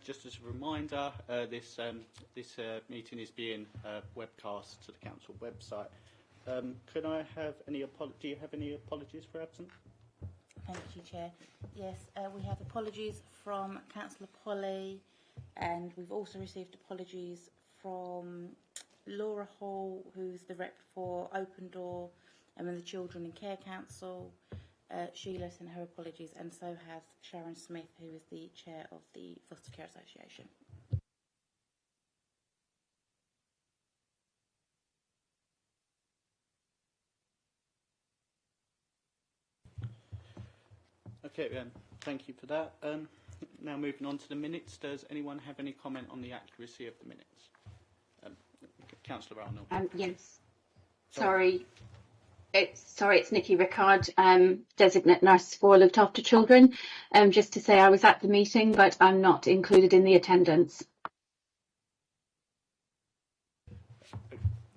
just as a reminder, this meeting is being webcast to the council website. Could I have any do you have any apologies for absence? Thank you, Chair. Yes, we have apologies from Councillor Polly, and we've also received apologies from Laura Hall, who's the rep for Open Door, and the Children in Care Council. Sheila sent her apologies, and so has Sharon Smith, who is the chair of the Foster Care Association. Okay, thank you for that. Now moving on to the minutes. Does anyone have any comment on the accuracy of the minutes? Councillor Arnold. Yes. Sorry, it's Nikki Rickard, designate nurse for looked after children. Just to say I was at the meeting, but I'm not included in the attendance.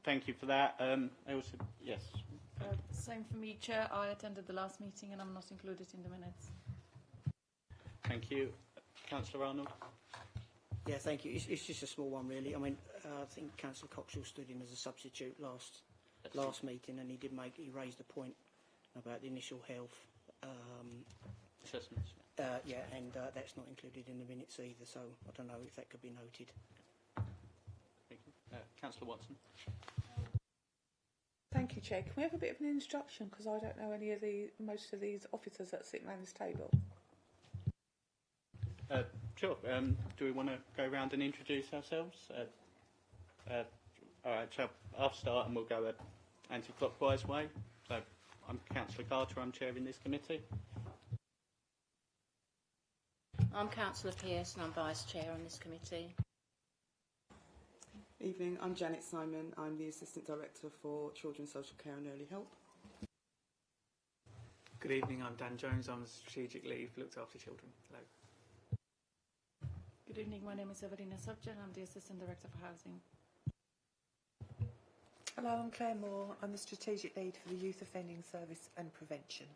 Thank you for that. I also, yes. Same for me, Chair. I attended the last meeting and I'm not included in the minutes. Thank you. Councillor Arnold. Yeah, thank you. It's just a small one, really. I mean, I think Councillor Coxall stood in as a substitute last meeting, and he raised a point about the initial health assessments. Yeah, and that's not included in the minutes either, so I don't know if that could be noted. Thank you. Councillor Watson. Thank you, Chair. Can we have a bit of an introduction, because I don't know most of these officers that sit around this table? Sure. Do we want to go around and introduce ourselves? All right, so I'll start and we'll go anti-clockwise way. So I'm Councillor Carter, I'm chairing this committee. I'm Councillor Pearce and I'm Vice Chair on this committee. Evening, I'm Janet Simon. I'm the Assistant Director for Children's Social Care and Early Help. Good evening, I'm Dan Jones. I'm Strategic Lead for Looked After Children. Hello. Good evening, my name is Evelina Subjan. I'm the Assistant Director for Housing. Hello, I'm Claire Moore. I'm the Strategic Lead for the Youth Offending Service and Prevention.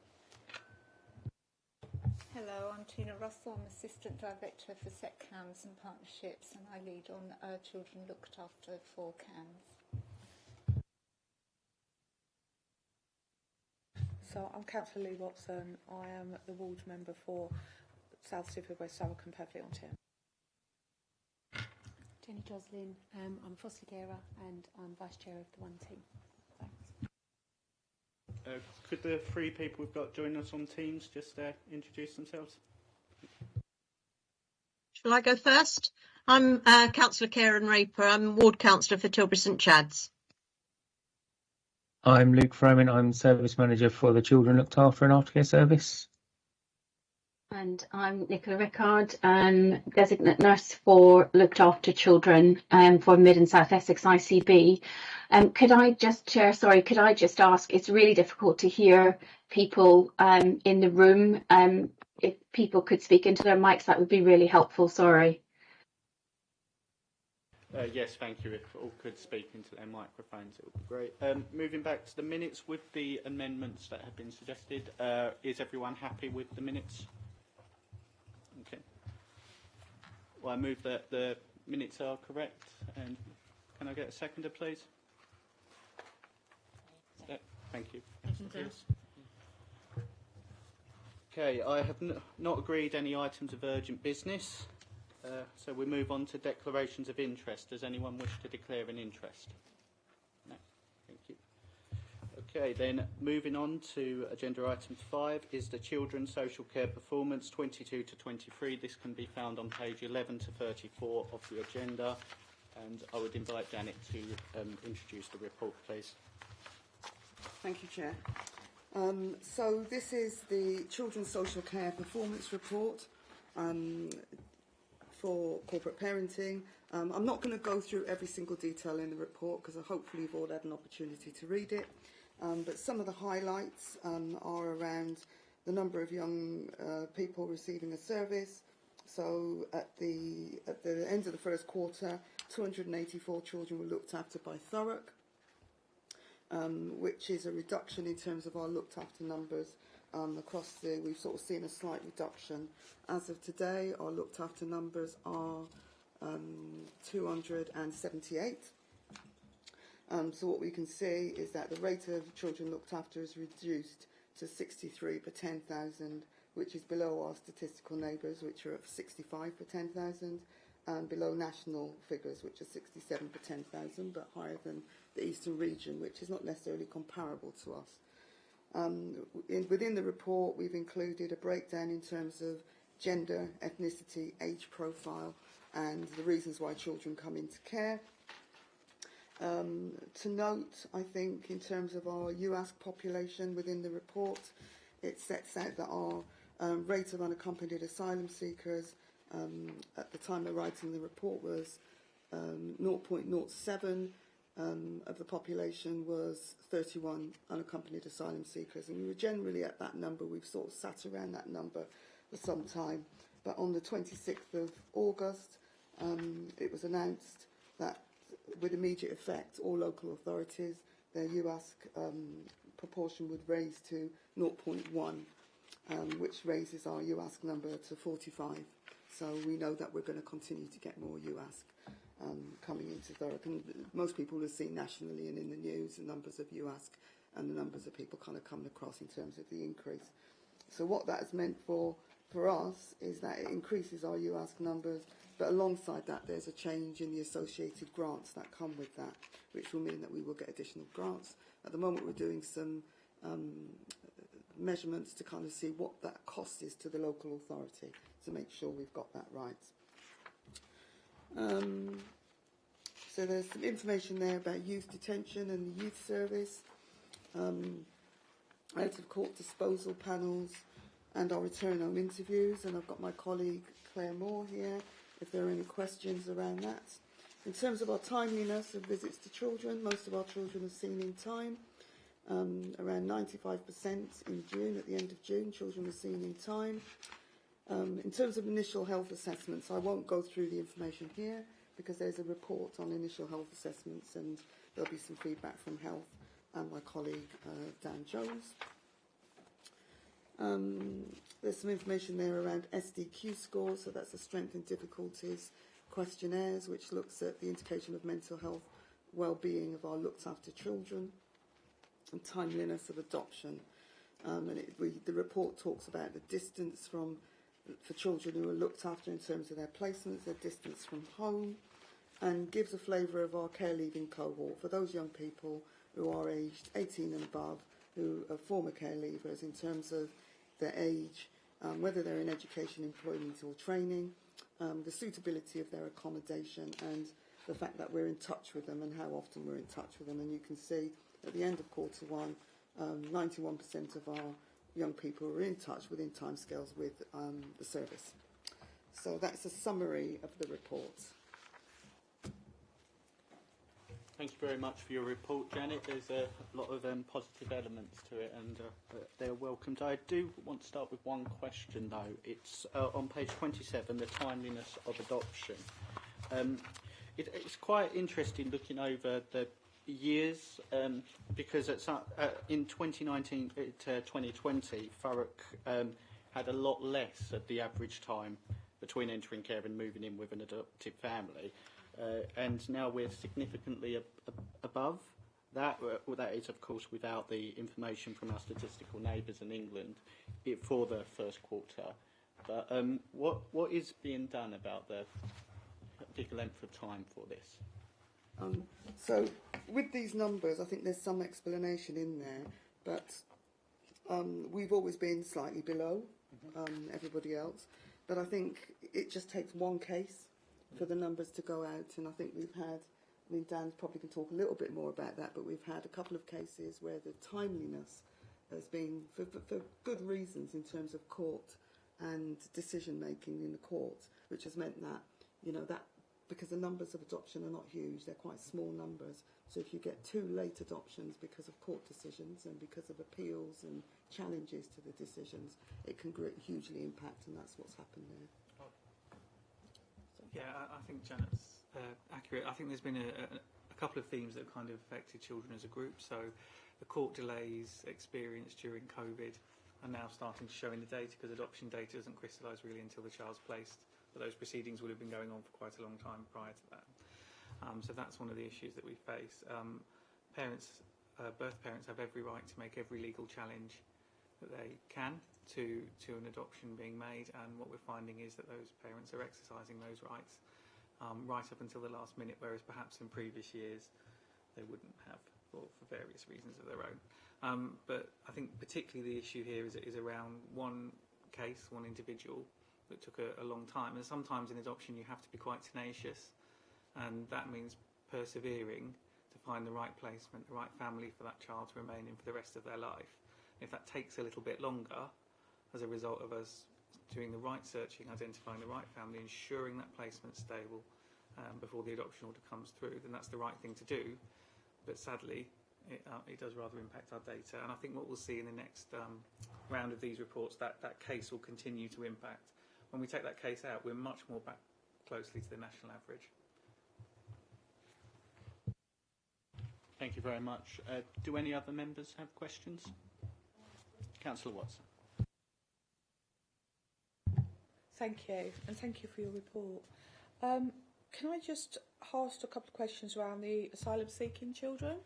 Hello, I'm Tina Russell. I'm Assistant Director for Set CAMS and Partnerships, and I lead on Children Looked After for CAMS. So I'm Councillor Lee Watson. I am the ward member for South Stupid, West Thurrock and Purfleet-on-Tyne. Jenny Joslin, I'm a foster carer and I'm Vice Chair of the One Team. Thanks. Could the three people we've got join us on Teams just introduce themselves? Shall I go first? I'm Councillor Karen Raper. I'm Ward Councillor for Tilbury St Chad's. I'm Luke Froman. I'm Service Manager for the Children Looked After and Aftercare Service. And I'm Nicola Rickard, designate nurse for looked after children for Mid and South Essex ICB. Could I just, Chair, sorry, could I just ask, it's really difficult to hear people in the room. If people could speak into their mics, that would be really helpful, sorry. Yes, thank you. If all could speak into their microphones, it would be great. Moving back to the minutes with the amendments that have been suggested, is everyone happy with the minutes? Okay. Well, I move that the minutes are correct. And can I get a seconder, please? Thank you. Okay, I have not agreed any items of urgent business. So we move on to declarations of interest. Does anyone wish to declare an interest? No. Thank you. Okay, then moving on to agenda item 5 is the Children's Social Care Performance 22 to 23. This can be found on page 11 to 34 of the agenda. And I would invite Janet to introduce the report, please. Thank you, Chair. So this is the Children's Social Care Performance Report for corporate parenting. I'm not going to go through every single detail in the report because hopefully you've all had an opportunity to read it. But some of the highlights are around the number of young people receiving a service. So at the end of the first quarter, 284 children were looked after by Thurrock, which is a reduction in terms of our looked after numbers we've sort of seen a slight reduction. As of today, our looked after numbers are 278. So what we can see is that the rate of children looked after is reduced to 63 per 10,000, which is below our statistical neighbours, which are at 65 per 10,000, and below national figures, which are 67 per 10,000, but higher than the Eastern region, which is not necessarily comparable to us. Within the report, we've included a breakdown in terms of gender, ethnicity, age profile, and the reasons why children come into care. To note, I think, in terms of our UASC population within the report, it sets out that our rate of unaccompanied asylum seekers at the time of writing the report was 0.07 of the population was 31 unaccompanied asylum seekers, and we were generally at that number. We've sort of sat around that number for some time, but on the 26th of August it was announced that with immediate effect all local authorities, their UASC proportion would raise to 0.1, which raises our UASC number to 45. So we know that we're going to continue to get more UASC coming into Thurrock. And most people have seen nationally and in the news the numbers of UASC and the numbers of people kind of coming across in terms of the increase. So what that has meant for us is that it increases our UASC numbers, but alongside that there's a change in the associated grants that come with that, which will mean that we will get additional grants. At the moment we're doing some measurements to kind of see what that cost is to the local authority to make sure we've got that right. So there's some information there about youth detention and the youth service, out of court disposal panels, and our return home interviews. And I've got my colleague Claire Moore here if there are any questions around that. In terms of our timeliness of visits to children, most of our children are seen in time. Around 95% in June, at the end of June, children were seen in time. In terms of initial health assessments, I won't go through the information here because there's a report on initial health assessments and there'll be some feedback from health and my colleague Dan Jones. There's some information there around SDQ scores, so that's the strength and difficulties questionnaires, which looks at the indication of mental health well-being of our looked after children and timeliness of adoption. The report talks about the distance for children who are looked after in terms of their placements, their distance from home, and gives a flavour of our care leaving cohort for those young people who are aged 18 and above, who are former care leavers in terms of their age, whether they're in education, employment or training, the suitability of their accommodation, and the fact that we're in touch with them and how often we're in touch with them. And you can see at the end of quarter one, 91% of our young people are in touch within timescales with the service. So that's a summary of the report. Thank you very much for your report, Janet. There's a lot of positive elements to it, and they're welcomed. I do want to start with one question, though. It's on page 27, the timeliness of adoption. It's quite interesting looking over the years, because in 2019 to 2020, Thurrock had a lot less of the average time between entering care and moving in with an adoptive family. And now we're significantly above that. That is, of course, without the information from our statistical neighbours in England for the first quarter. But what is being done about the big length of time for this? So with these numbers, I think there's some explanation in there, but we've always been slightly below everybody else. But I think it just takes one case for the numbers to go out, and I think we've had, Dan probably can talk a little bit more about that, but we've had a couple of cases where the timeliness has been, for good reasons in terms of court and decision making in the court, which has meant that, that because the numbers of adoption are not huge, they're quite small numbers, so if you get two late adoptions because of court decisions and because of appeals and challenges to the decisions, it can hugely impact, and that's what's happened there. Yeah, I think Janet's accurate. I think there's been a couple of themes that have kind of affected children as a group. So the court delays experienced during COVID, are now starting to show in the data, because adoption data doesn't crystallise really until the child's placed, but those proceedings would have been going on for quite a long time prior to that. So that's one of the issues that we face. Birth parents have every right to make every legal challenge that they can to an adoption being made, and what we're finding is that those parents are exercising those rights right up until the last minute, whereas perhaps in previous years they wouldn't have, for various reasons of their own. But I think particularly the issue here is around one case, one individual that took a long time, and sometimes in adoption you have to be quite tenacious, and that means persevering to find the right placement, the right family for that child to remain in for the rest of their life. If that takes a little bit longer as a result of us doing the right searching, identifying the right family, ensuring that placement's stable before the adoption order comes through, then that's the right thing to do. But sadly, it does rather impact our data. And I think what we'll see in the next round of these reports, that case will continue to impact. When we take that case out, we're much more back closely to the national average. Thank you very much. Do any other members have questions? Councillor Watson. Thank you, and thank you for your report. Can I just ask a couple of questions around the asylum-seeking children?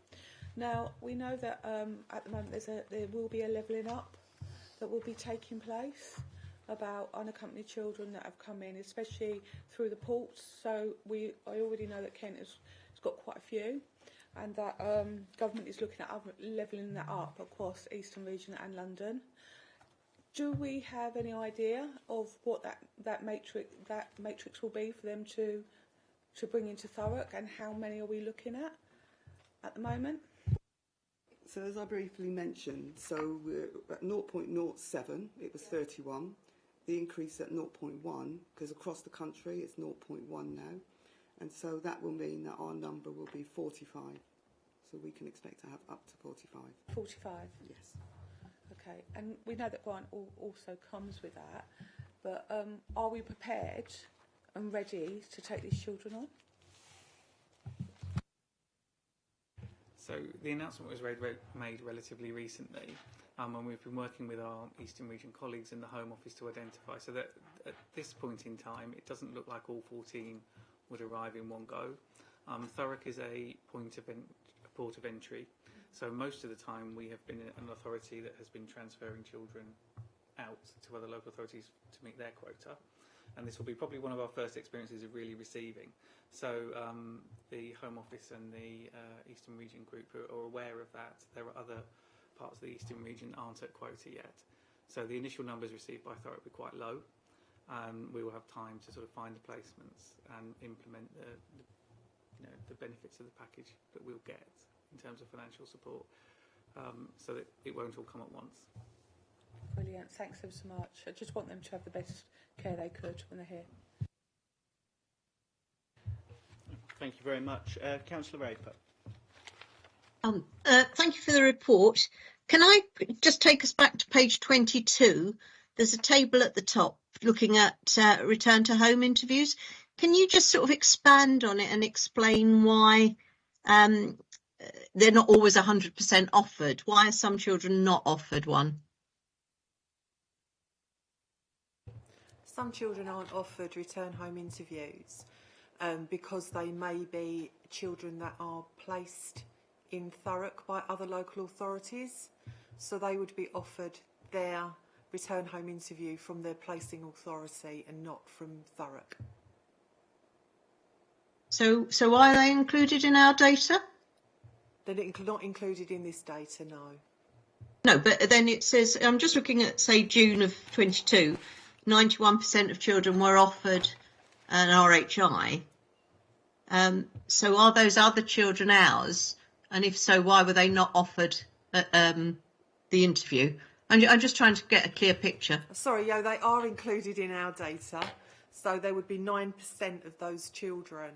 Now, we know that at the moment there will be a levelling up that will be taking place about unaccompanied children that have come in, especially through the ports. So I already know that Kent has got quite a few, and that government is looking at levelling that up across Eastern Region and London. Do we have any idea of what that matrix will be for them to bring into Thurrock, and how many are we looking at the moment? So as I briefly mentioned, so we're at 0.07, it was 31. The increase at 0.1, because across the country it's 0.1 now. And so that will mean that our number will be 45. So we can expect to have up to 45. 45? Yes. Okay, and we know that grant also comes with that, but are we prepared and ready to take these children on? So the announcement was made relatively recently, and we've been working with our Eastern Region colleagues in the Home Office to identify, so that at this point in time it doesn't look like all 14 would arrive in one go. Thurrock is a port of entry, so most of the time we have been an authority that has been transferring children out to other local authorities to meet their quota, and this will be probably one of our first experiences of really receiving. So the Home Office and the Eastern Region group are aware of that. There are other parts of the Eastern Region aren't at quota yet, so the initial numbers received by Thurrock will be quite low, and we will have time to sort of find the placements and implement the benefits of the package that we'll get in terms of financial support, so that it won't all come at once. Brilliant, thanks ever so much. I just want them to have the best care they could when they're here. Thank you very much. Councillor Raper. Thank you for the report. Can I just take us back to page 22? There's a table at the top looking at return to home interviews. Can you just sort of expand on it and explain why they're not always 100% offered? Why are some children not offered one? Some children aren't offered return home interviews because they may be children that are placed in Thurrock by other local authorities, so they would be offered their return home interview from their placing authority and not from Thurrock. So why are they included in our data? They're not included in this data, no. No, but then it says, I'm just looking at, say, June of 22, 91% of children were offered an RHI. So are those other children ours? And if so, why were they not offered the interview? I'm just trying to get a clear picture. Sorry, yeah, they are included in our data. So there would be 9% of those children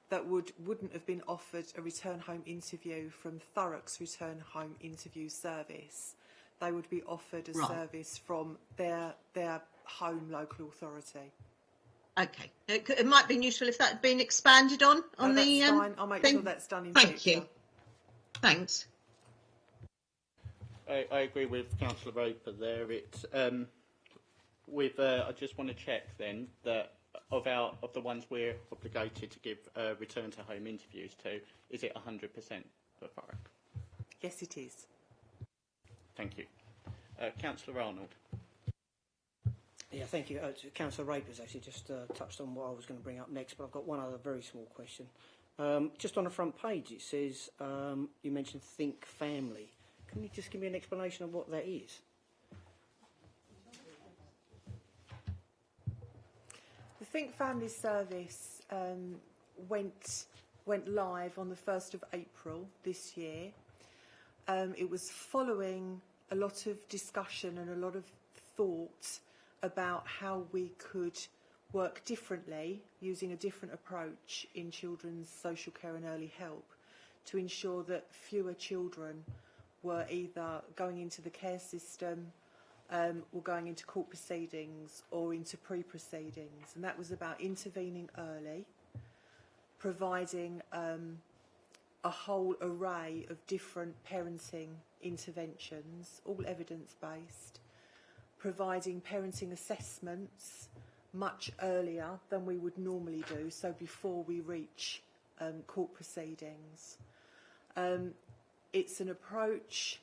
that wouldn't have been offered a return home interview from Thurrock's return home interview service. They would be offered a service from their home local authority. Okay, it might be useful if that had been expanded on that's the fine. I'll make sure that's done in Thank future. you. Thanks. I agree with Councillor Roper there. It's I just want to check then that of the ones we're obligated to give return to home interviews to, is it 100% for Thurrock? Yes, it is. Thank you. Councillor Arnold. Yeah, thank you. Councillor Raper's actually just touched on what I was going to bring up next, but I've got one other very small question. Just on the front page, it says you mentioned Think Family. Can you just give me an explanation of what that is? The Think Family service went live on the 1st of April this year. It was following a lot of discussion and a lot of thought about how we could work differently, using a different approach in children's social care and early help to ensure that fewer children were either going into the care system or going into court proceedings or into pre-proceedings. And that was about intervening early, providing a whole array of different parenting interventions, all evidence-based, providing parenting assessments much earlier than we would normally do, so before we reach court proceedings. It's an approach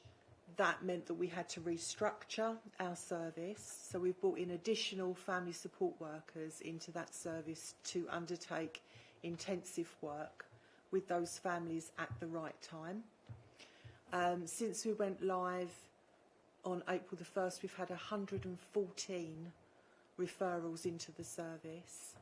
that meant that we had to restructure our service, so we've brought in additional family support workers into that service to undertake intensive work with those families at the right time. Since we went live on April the 1st, we've had 114 referrals into the service.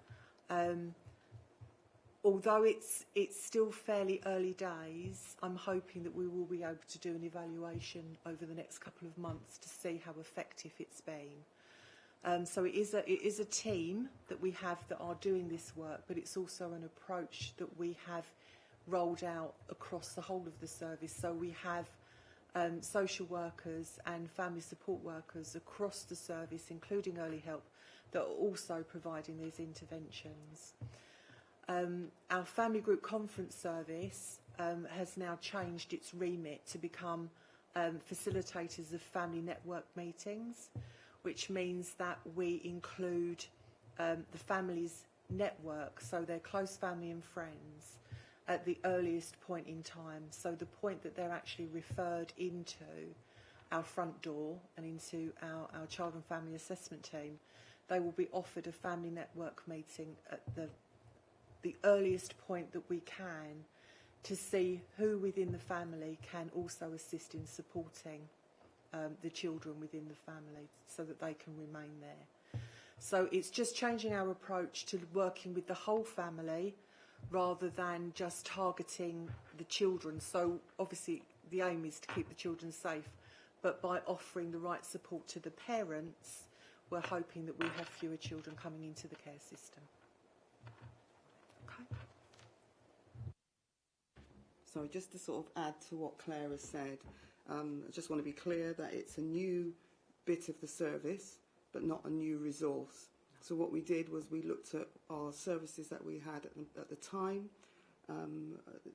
Although it's still fairly early days, I'm hoping that we will be able to do an evaluation over the next couple of months to see how effective it's been. So it is a team that we have that are doing this work, but it's also an approach that we have rolled out across the whole of the service. So we have social workers and family support workers across the service, including early help, that are also providing these interventions. Our family group conference service has now changed its remit to become facilitators of family network meetings, which means that we include the family's network, so their close family and friends, at the earliest point in time. So the point that they're actually referred into our front door and into our child and family assessment team, they will be offered a family network meeting at the earliest point that we can, to see who within the family can also assist in supporting the children within the family so that they can remain there. So it's just changing our approach to working with the whole family rather than just targeting the children. So obviously the aim is to keep the children safe, but by offering the right support to the parents, we're hoping that we have fewer children coming into the care system. Okay. So just to sort of add to what Claire has said, I just want to be clear that it's a new bit of the service, but not a new resource. So what we did was we looked at our services that we had at the time.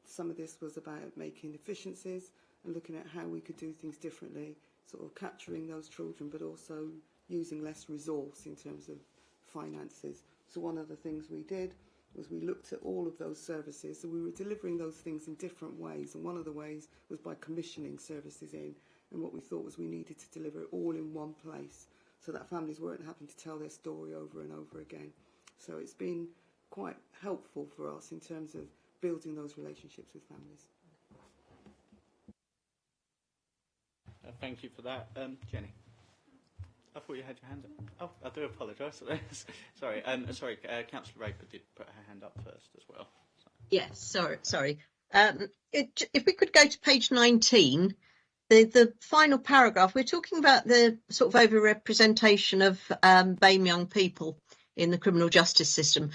Some of this was about making efficiencies and looking at how we could do things differently, sort of capturing those children, but also using less resource in terms of finances. So one of the things we did was we looked at all of those services. So we were delivering those things in different ways, and one of the ways was by commissioning services in. And what we thought was we needed to deliver it all in one place, so that families weren't having to tell their story over and over again. So it's been quite helpful for us in terms of building those relationships with families. Thank you for that. Jenny? I thought you had your hand up. Oh, I do apologise. Sorry. Sorry, Councillor Raper did put her hand up first as well. So. Yes, sorry. If we could go to page 19, the final paragraph, we're talking about the sort of overrepresentation of BAME young people in the criminal justice system.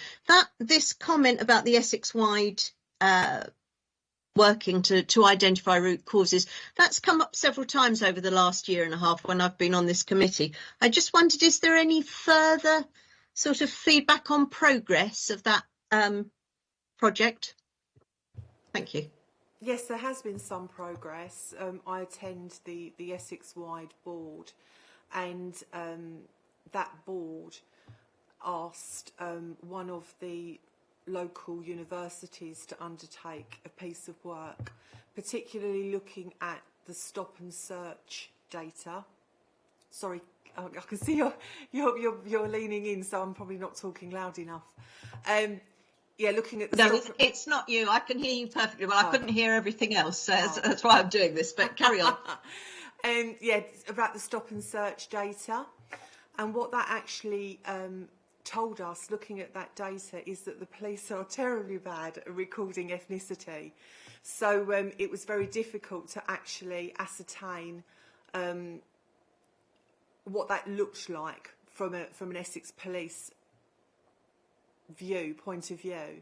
This comment about the Essex-wide working to identify root causes, that's come up several times over the last year and a half when I've been on this committee. I just wondered, is there any further sort of feedback on progress of that project? Thank you. Yes, there has been some progress. I attend the Essex-wide board, and that board asked one of the local universities to undertake a piece of work, particularly looking at the stop and search data. Sorry, I can see you're leaning in, so I'm probably not talking loud enough. Yeah, looking at the No, it's not you. I can hear you perfectly well. I couldn't hear everything else, so that's why I'm doing this, but carry on. Yeah, about the stop and search data. And what that actually told us, looking at that data, is that the police are terribly bad at recording ethnicity. So it was very difficult to actually ascertain what that looked like from an Essex police point of view.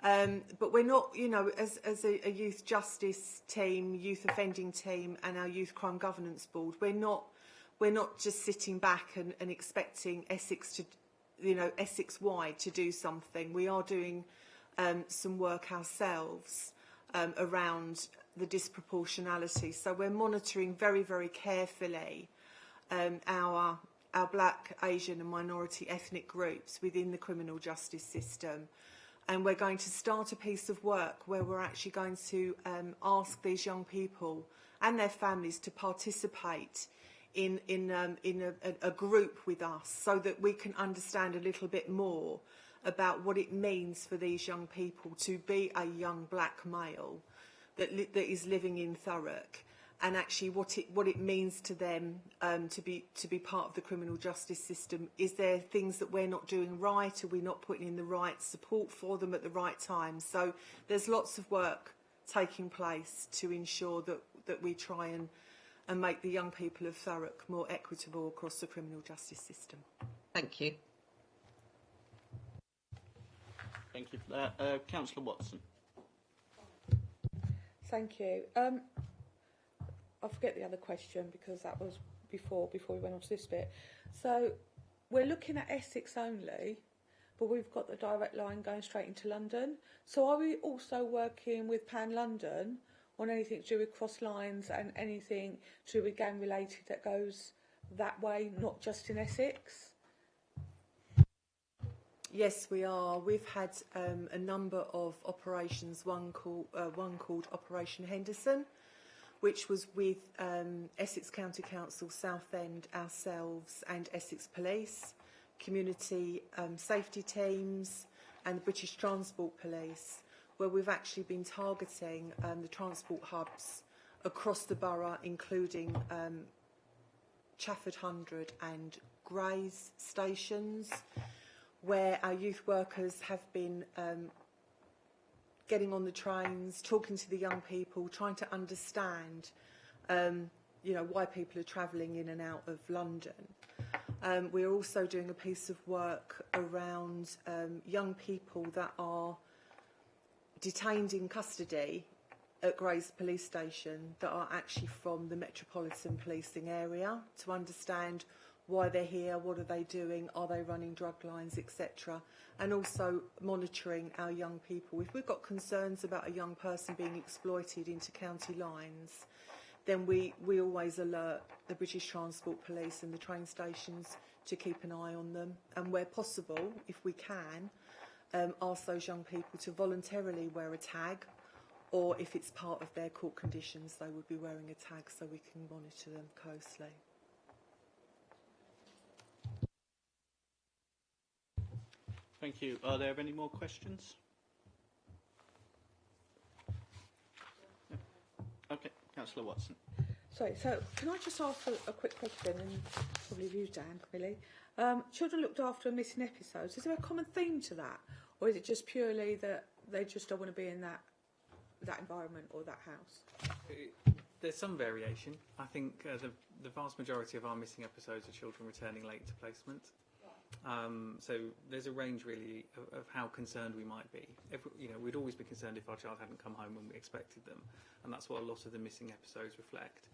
But we're not, you know, as a youth justice team, youth offending team, and our youth crime governance board, we're not just sitting back and expecting Essex to, you know, Essex-wide to do something. We are doing some work ourselves around the disproportionality. So we're monitoring very, very carefully our black, Asian and minority ethnic groups within the criminal justice system. And we're going to start a piece of work where we're actually going to ask these young people and their families to participate in a group with us, so that we can understand a little bit more about what it means for these young people to be a young black male that is living in Thurrock, and actually what it means to them to be part of the criminal justice system. Is there things that we're not doing right? Are we not putting in the right support for them at the right time? So there's lots of work taking place to ensure that we try and make the young people of Thurrock more equitable across the criminal justice system. Thank you. Thank you for that. Councillor Watson. Thank you. I'll forget the other question because that was before we went on to this bit. So we're looking at Essex only, but we've got the direct line going straight into London. So are we also working with Pan London on anything to do with cross lines and anything to do with gang related that goes that way, not just in Essex? Yes, we are. We've had a number of operations, one called Operation Henderson, which was with Essex County Council, Southend, ourselves and Essex Police, community safety teams and the British Transport Police, where we've actually been targeting the transport hubs across the borough, including Chafford 100 and Grays stations, where our youth workers have been getting on the trains, talking to the young people, trying to understand, you know, why people are travelling in and out of London. We're also doing a piece of work around young people that are detained in custody at Grays Police Station that are actually from the Metropolitan Policing area, to understand why they're here, what are they doing, are they running drug lines, etc. And also monitoring our young people. If we've got concerns about a young person being exploited into county lines, then we always alert the British Transport Police and the train stations to keep an eye on them. And where possible, if we can, ask those young people to voluntarily wear a tag, or if it's part of their court conditions, they would be wearing a tag so we can monitor them closely. Thank you. Are there any more questions? No. Okay, Councillor Watson. Sorry, so can I just ask a quick question, and probably you, Dan, really? Children looked after and missing episodes. Is there a common theme to that? Or is it just purely that they just don't want to be in that environment or that house? There's some variation. I think the vast majority of our missing episodes are children returning late to placement. So there's a range really of how concerned we might be. You know, we'd always be concerned if our child hadn't come home when we expected them, and that's what a lot of the missing episodes reflect,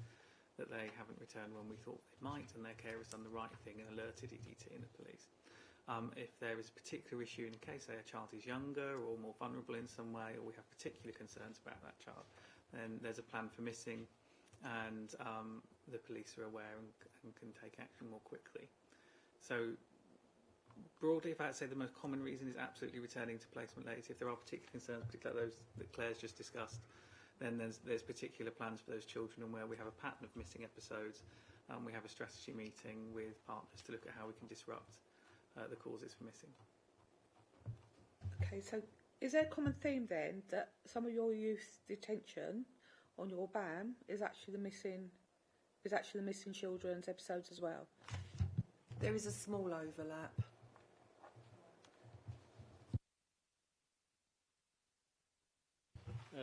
that they haven't returned when we thought they might, and their carers done the right thing and alerted EDT and the police. If there is a particular issue in case, say, a child is younger or more vulnerable in some way, or we have particular concerns about that child, then there's a plan for missing, and the police are aware and can take action more quickly. So broadly, if I had to say the most common reason is absolutely returning to placement late. If there are particular concerns, particularly those that Claire's just discussed, then there's particular plans for those children, and where we have a pattern of missing episodes, we have a strategy meeting with partners to look at how we can disrupt the causes for missing. Okay, so is there a common theme then that some of your youth detention on your ban is actually the missing children's episodes as well? There is a small overlap.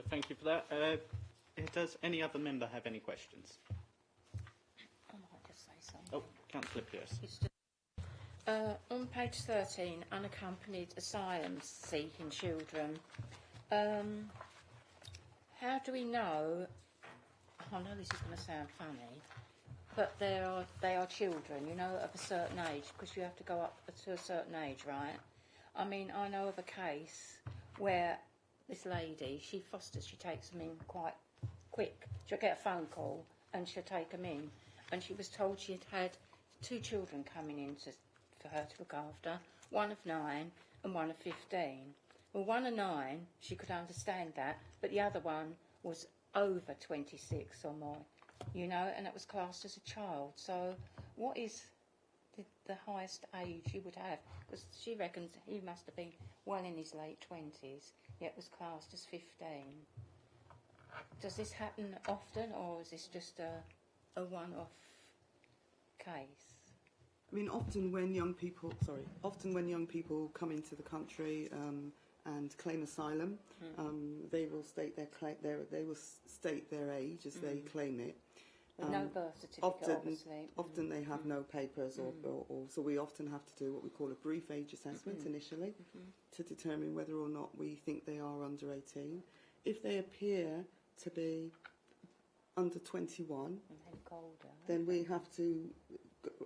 Thank you for that. Does any other member have any questions? I might just say something. Oh, Councillor Pearce. On page 13, unaccompanied asylum-seeking children. How do we know? I know this is going to sound funny, but they are children, you know, of a certain age, because you have to go up to a certain age, right? I mean, I know of a case where this lady, she fosters, she takes them in quite quick. She'll get a phone call and she'll take them in. And she was told she had 2 children coming in for her to look after, one of 9 and one of 15. Well, one of 9, she could understand that, but the other one was over 26 or more, you know, and it was classed as a child. So what is the highest age you would have? Because she reckons he must have been well in his late 20s, yet was classed as 15. Does this happen often, or is this just a one-off case? I mean, often when young people come into the country and claim asylum, they will state their age as they claim it. No birth certificate, obviously. Often they have no papers, or so we often have to do what we call a brief age assessment initially to determine whether or not we think they are under 18. If they appear to be under 21, then we have to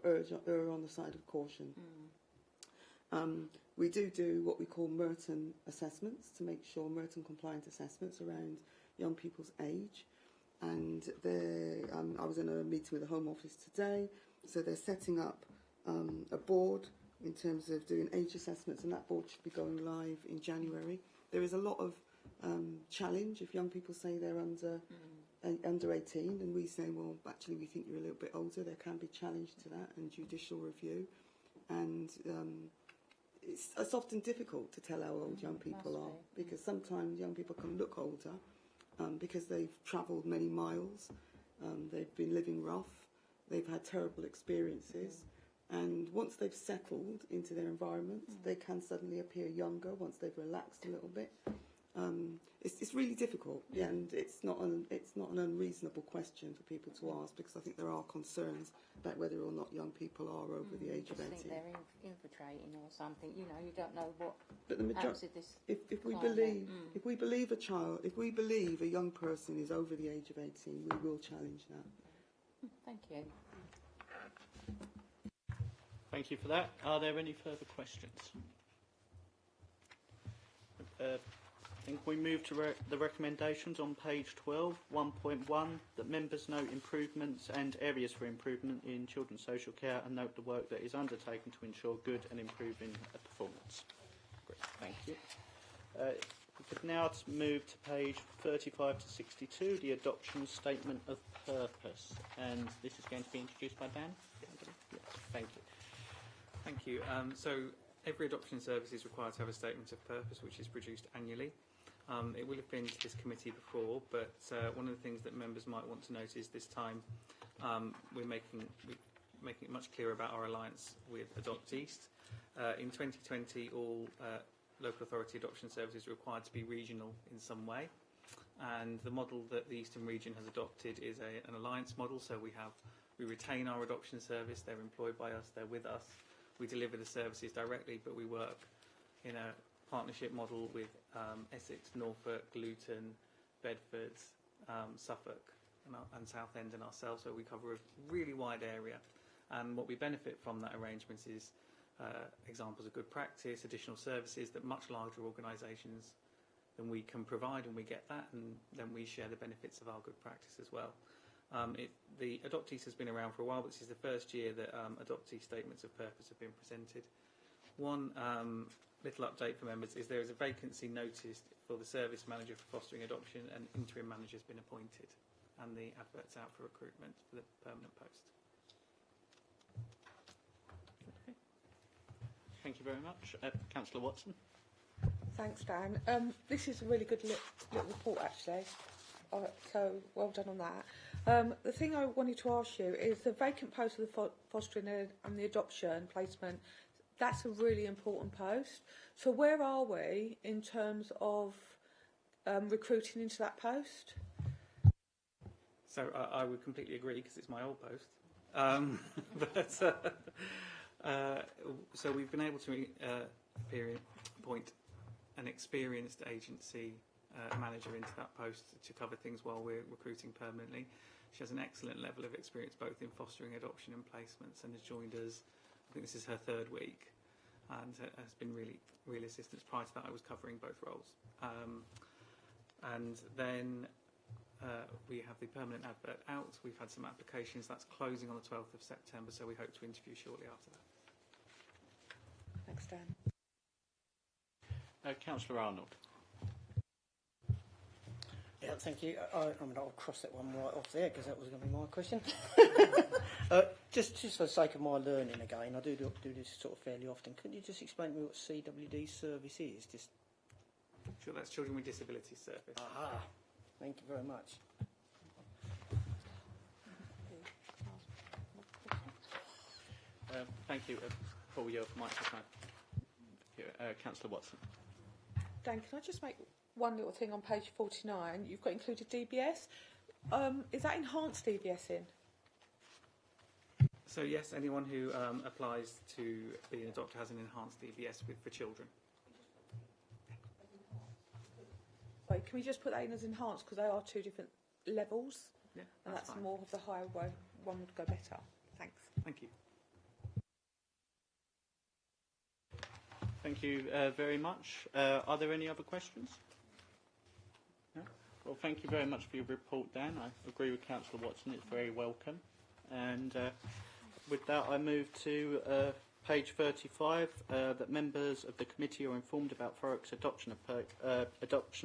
err on the side of caution. We do what we call Merton assessments to make sure Merton compliant assessments around young people's age. And I was in a meeting with the Home Office today, so they're setting up a board in terms of doing age assessments, and that board should be going live in January. There is a lot of challenge if young people say they're under 18, and we say, well, actually, we think you're a little bit older. There can be challenge to that and judicial review, and it's often difficult to tell how old young people are, because sometimes young people can look older because they've travelled many miles, they've been living rough, they've had terrible experiences, and once they've settled into their environment, they can suddenly appear younger once they've relaxed a little bit. It's really difficult, and it's not an unreasonable question for people to ask, because I think there are concerns about whether or not young people are over the age of 18. I think they're infiltrating or something. You know, you don't know what. But the majority, if we believe a young person is over the age of 18, we will challenge that. Thank you. Thank you for that. Are there any further questions? I think we move to the recommendations on page 12, 1.1, that members note improvements and areas for improvement in children's social care and note the work that is undertaken to ensure good and improving performance. Great, thank you. We could now move to page 35 to 62, the adoption statement of purpose, and this is going to be introduced by Dan. Yes, thank you. Thank you. So every adoption service is required to have a statement of purpose, which is produced annually. It will have been to this committee before, but one of the things that members might want to note is this time we're making it much clearer about our alliance with Adopt East. In 2020, all local authority adoption services are required to be regional in some way, and the model that the Eastern region has adopted is an alliance model. So we retain our adoption service, they're employed by us, they're with us, we deliver the services directly, but we work in a partnership model with Essex, Norfolk, Luton, Bedford, Suffolk and Southend and ourselves, so we cover a really wide area. And what we benefit from that arrangement is examples of good practice, additional services that much larger organisations than we can provide, and we get that, and then we share the benefits of our good practice as well. The adoptees has been around for a while, but this is the first year that adoptee statements of purpose have been presented. One little update for members is there is a vacancy noticed for the service manager for fostering adoption, and interim manager has been appointed, and the advert's out for recruitment for the permanent post. Okay. Thank you very much. Councillor Watson. Thanks, Dan. This is a really good little report, actually. So well done on that. The thing I wanted to ask you is the vacant post of the fostering and the adoption placement. That's a really important post. So where are we in terms of recruiting into that post? So I would completely agree because it's my old post. So we've been able to appoint an experienced agency manager into that post to cover things while we're recruiting permanently. She has an excellent level of experience both in fostering, adoption and placements, and has joined us, I think this is her third week, and has been really assistance. Prior to that I was covering both roles. And then we have the permanent advert out. We've had some applications. That's closing on the 12th of September, so we hope to interview shortly after that. Thanks, Dan. Councillor Arnold. Yeah, thank you. I mean, I'll cross that one right off there because that was going to be my question. Just for the sake of my learning again, I do this sort of fairly often. Could you just explain to me what CWD service is? Just Sure, that's Children with Disabilities Service. Aha. Thank you very much. Thank you. Paul, your microphone. Councillor Watson. Dan, can I just make one little thing on page 49? You've got included DBS. Is that enhanced DBS in? So yes, anyone who applies to be an adopter has an enhanced DBS for children. Wait, can we just put that in as enhanced because they are two different levels? Yeah, and that's fine. more of the higher one would go better. Thanks. Thank you. Thank you very much. Are there any other questions? No? Well, thank you very much for your report, Dan. I agree with Councillor Watson. It's very welcome. And with that, I move to page 35, that members of the committee are informed about Thurrock's adoption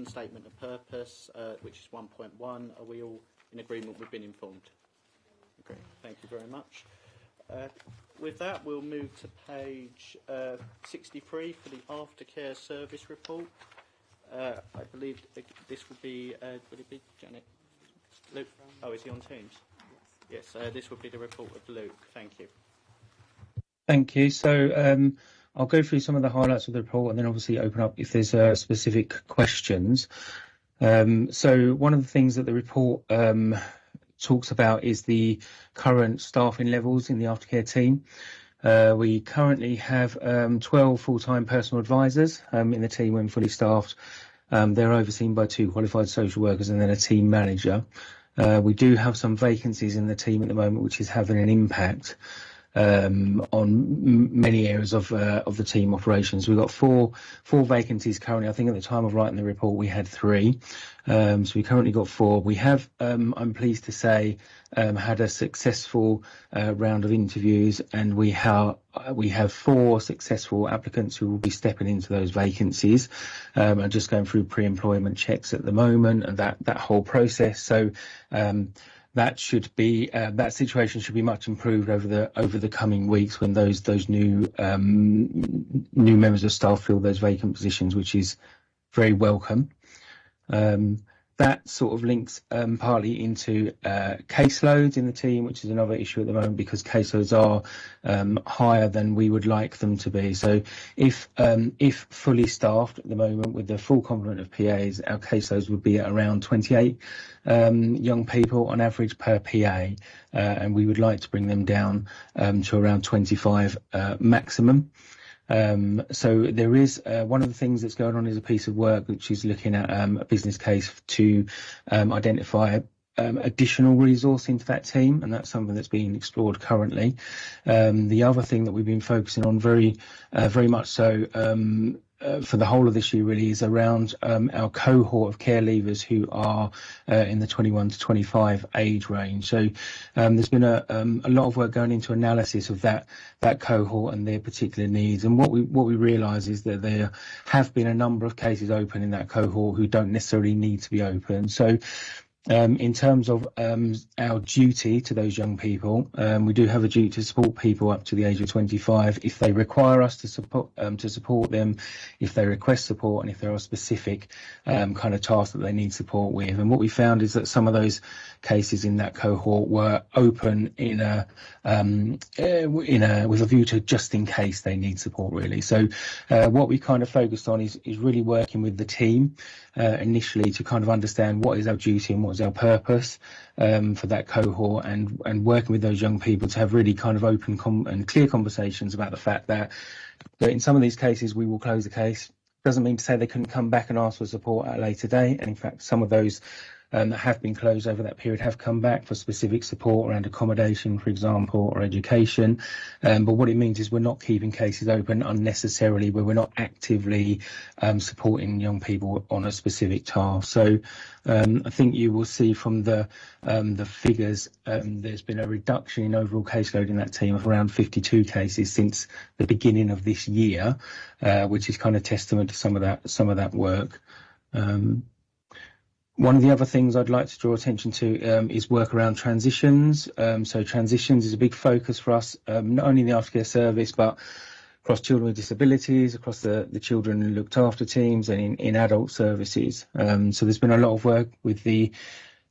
statement of purpose, which is 1.1. Are we all in agreement we've been informed? Great. Thank you very much. With that, we'll move to page 63 for the aftercare service report. I believe this would be, would it be Janet? Luke? Oh, is he on Teams? Yes, this would be the report of Luke. Thank you. Thank you. So I'll go through some of the highlights of the report and then obviously open up if there's specific questions. So one of the things that the report talks about is the current staffing levels in the aftercare team. We currently have 12 full-time personal advisors in the team when fully staffed. They're overseen by 2 qualified social workers and then a team manager. We do have some vacancies in the team at the moment, which is having an impact on many areas of the team operations. We've got four vacancies currently. I think at the time of writing the report we had 3. So we currently got 4. We have, I'm pleased to say, had a successful round of interviews, and we have 4 successful applicants who will be stepping into those vacancies. I'm just going through pre-employment checks at the moment and that whole process. So that should be that situation should be much improved over the coming weeks when those new members of staff fill those vacant positions, which is very welcome. That sort of links partly into caseloads in the team, which is another issue at the moment because caseloads are higher than we would like them to be. So if fully staffed at the moment with the full complement of PAs, our caseloads would be at around 28 young people on average per PA, and we would like to bring them down to around 25 maximum. So there is one of the things that's going on is a piece of work which is looking at a business case to identify additional resource into that team, and that's something that's being explored currently. The other thing that we've been focusing on very much so for the whole of this year really is around our cohort of care leavers who are in the 21 to 25 age range. So there's been a lot of work going into analysis of that cohort and their particular needs. And what we realise is that there have been a number of cases open in that cohort who don't necessarily need to be open. So in terms of our duty to those young people, we do have a duty to support people up to the age of 25 if they require us to support them, if they request support, and if there are specific kind of tasks that they need support with. And what we found is that some of those cases in that cohort were open with a view to just in case they need support, really. So what we kind of focused on is really working with the team initially to kind of understand what is our duty and what is our purpose for that cohort, and working with those young people to have really kind of open and clear conversations about the fact that in some of these cases we will close the case. Doesn't mean to say they couldn't come back and ask for support at a later date, and in fact some of those that have been closed over that period have come back for specific support around accommodation, for example, or education. But what it means is we're not keeping cases open unnecessarily, where we're not actively supporting young people on a specific task. So I think you will see from the figures, there's been a reduction in overall caseload in that team of around 52 cases since the beginning of this year, which is kind of testament to some of that work. One of the other things I'd like to draw attention to is work around transitions. So transitions is a big focus for us, not only in the aftercare service, but across children with disabilities, across the children looked after teams, and in adult services. So there's been a lot of work with the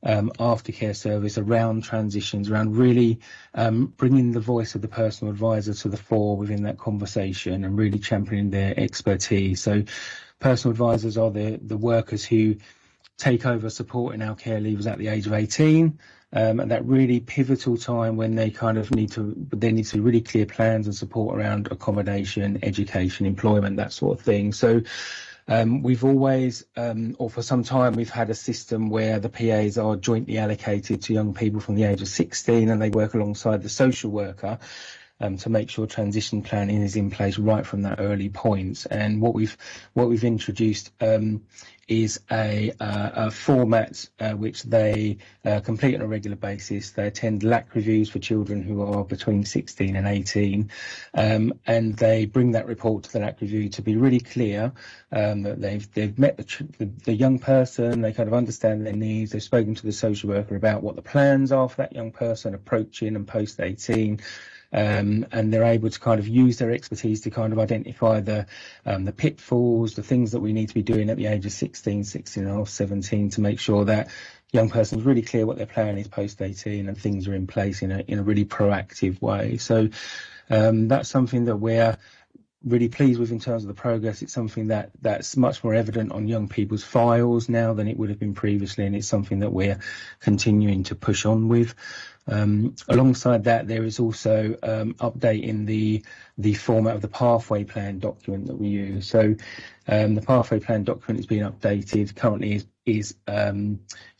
aftercare service around transitions, around really bringing the voice of the personal advisor to the fore within that conversation and really championing their expertise. So personal advisors are the workers who take over supporting our care leavers at the age of 18, at that really pivotal time when they kind of need to be really clear plans and support around accommodation, education, employment, that sort of thing. So we've always, or for some time, we've had a system where the PAs are jointly allocated to young people from the age of 16, and they work alongside the social worker to make sure transition planning is in place right from that early point. And what we've introduced is a format which they complete on a regular basis. They attend LAC reviews for children who are between 16 and 18, and they bring that report to the LAC review to be really clear that they've met the young person, they kind of understand their needs, they've spoken to the social worker about what the plans are for that young person approaching and post 18. And they're able to kind of use their expertise to kind of identify the pitfalls, the things that we need to be doing at the age of 16 and a half, 17, to make sure that young person's really clear what their plan is post 18 and things are in place in a really proactive way. So that's something that we're really pleased with in terms of the progress. It's something that's much more evident on young people's files now than it would have been previously, and it's something that we're continuing to push on with. Alongside that, there is also updating the format of the pathway plan document that we use. So the pathway plan document is being updated, currently is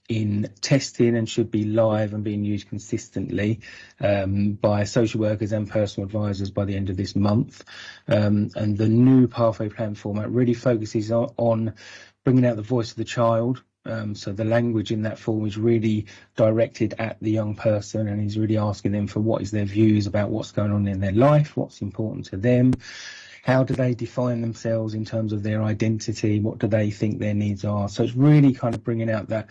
in testing and should be live and being used consistently by social workers and personal advisors by the end of this month. And the new pathway plan format really focuses on bringing out the voice of the child. So the language in that form is really directed at the young person, and is really asking them for what is their views about what's going on in their life, what's important to them, how do they define themselves in terms of their identity, what do they think their needs are. So it's really kind of bringing out that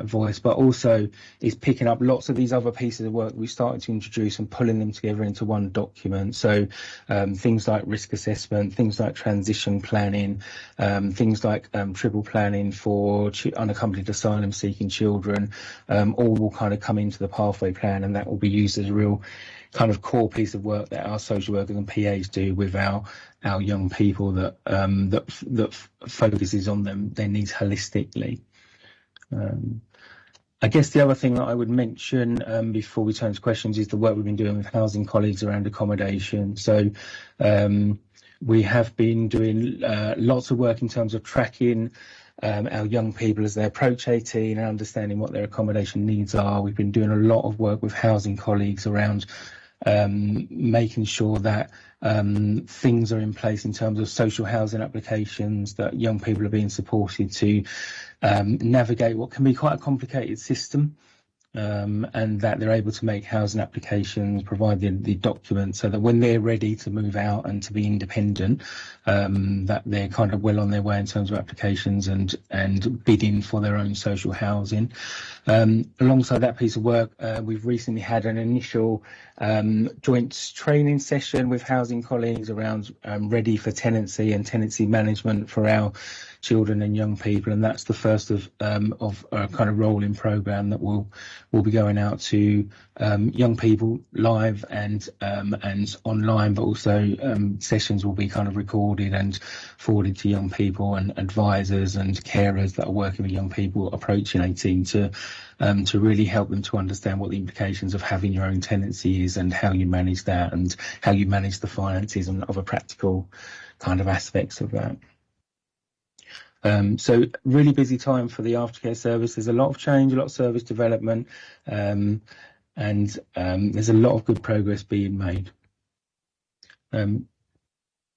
voice, but also is picking up lots of these other pieces of work we started to introduce and pulling them together into one document. So things like risk assessment, things like transition planning, things like triple planning for unaccompanied asylum seeking children, all will kind of come into the pathway plan, and that will be used as a real kind of core piece of work that our social workers and PAs do with our young people that focuses on their needs holistically. I guess the other thing that I would mention before we turn to questions is the work we've been doing with housing colleagues around accommodation. So we have been doing lots of work in terms of tracking our young people as they approach 18 and understanding what their accommodation needs are. We've been doing a lot of work with housing colleagues around making sure that things are in place in terms of social housing applications, that young people are being supported to navigate what can be quite a complicated system. And that they're able to make housing applications, provide the documents, so that when they're ready to move out and to be independent, that they're kind of well on their way in terms of applications and bidding for their own social housing. Alongside that piece of work, we've recently had an initial joint training session with housing colleagues around ready for tenancy and tenancy management for our children and young people, and that's the first of a kind of rolling programme that will be going out to young people live and online, but also sessions will be kind of recorded and forwarded to young people and advisors and carers that are working with young people approaching 18 to really help them to understand what the implications of having your own tenancy is and how you manage that and how you manage the finances and other practical kind of aspects of that. So really busy time for the aftercare service. There's a lot of change, a lot of service development, and there's a lot of good progress being made.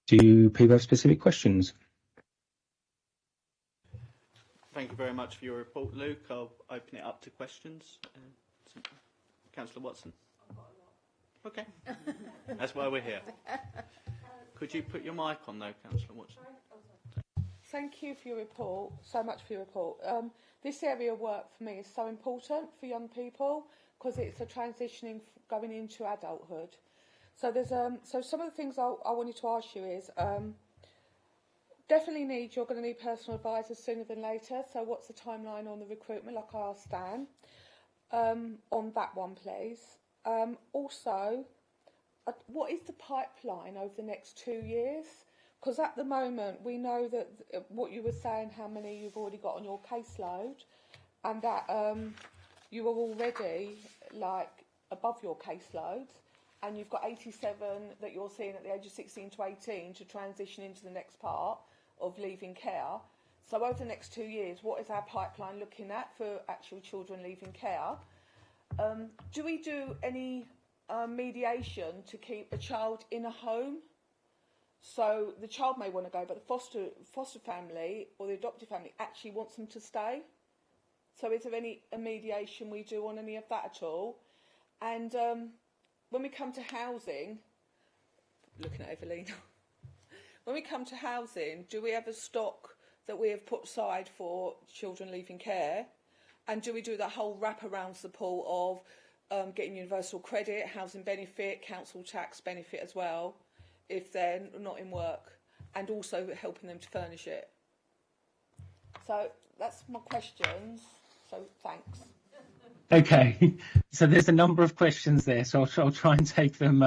Do people have specific questions? Thank you very much for your report, Luke. I'll open it up to questions. Councillor Watson. Okay, that's why we're here. Could you put your mic on though, Councillor Watson? Thank you for your report, so much for your report. This area of work for me is so important for young people because it's a transitioning going into adulthood. So there's so some of the things I wanted to ask you is definitely you're going to need personal advisors sooner than later. So what's the timeline on the recruitment, like I asked Dan? On that one, please. Also, what is the pipeline over the next 2 years? Because at the moment, we know that what you were saying, how many you've already got on your caseload, and that you are already like above your caseload, and you've got 87 that you're seeing at the age of 16 to 18 to transition into the next part of leaving care. So over the next 2 years, what is our pipeline looking at for actual children leaving care? Do we do any mediation to keep a child in a home? So the child may want to go, but the foster family or the adoptive family actually wants them to stay. So is there any mediation we do on any of that at all? And when we come to housing, looking at Evelina, when we come to housing, do we have a stock that we have put aside for children leaving care? And do we do that whole wraparound support of getting universal credit, housing benefit, council tax benefit as well, if they're not in work, and also helping them to furnish it? So that's my questions. So thanks. Okay, so there's a number of questions there, so I'll try and take them.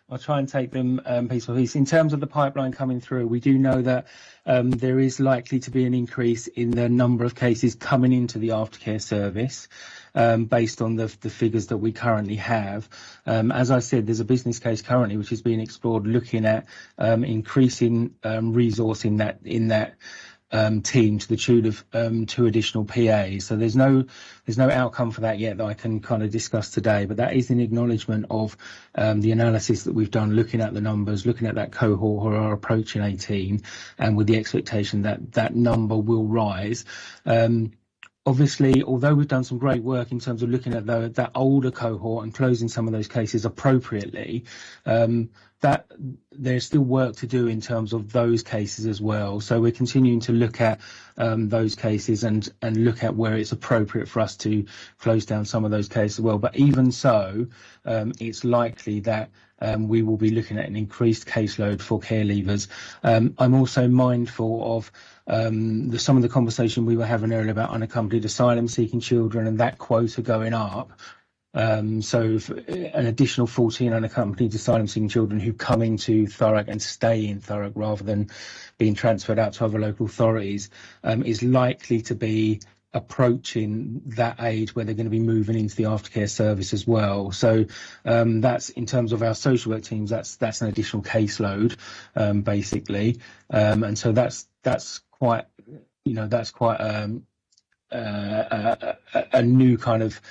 Piece by piece. In terms of the pipeline coming through, we do know that there is likely to be an increase in the number of cases coming into the aftercare service based on the figures that we currently have. As I said, there's a business case currently which is being explored looking at increasing resource in that team to the tune of 2 additional PAs. So there's no outcome for that yet that I can kind of discuss today, but that is an acknowledgement of the analysis that we've done, looking at the numbers, looking at that cohort who are approaching 18, and with the expectation that that number will rise. Obviously, although we've done some great work in terms of looking at that older cohort and closing some of those cases appropriately, that there's still work to do in terms of those cases as well. So we're continuing to look at those cases and look at where it's appropriate for us to close down some of those cases as well. But even so, it's likely that we will be looking at an increased caseload for care leavers. I'm also mindful of some of the conversation we were having earlier about unaccompanied asylum-seeking children and that quota going up. So an additional 14 unaccompanied asylum-seeking children who come into Thurrock and stay in Thurrock rather than being transferred out to other local authorities is likely to be approaching that age where they're going to be moving into the aftercare service as well. So that's, in terms of our social work teams, that's an additional caseload basically, and so that's quite that's quite a new kind of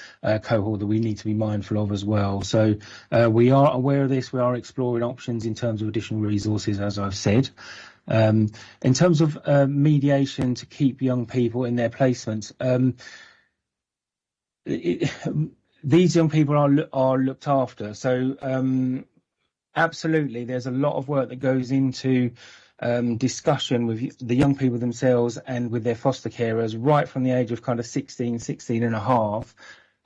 cohort that we need to be mindful of as well. So we are aware of this. We are exploring options in terms of additional resources, as I've said. In terms of mediation to keep young people in their placements, these young people are looked after. So absolutely, there's a lot of work that goes into discussion with the young people themselves and with their foster carers right from the age of kind of 16 and a half,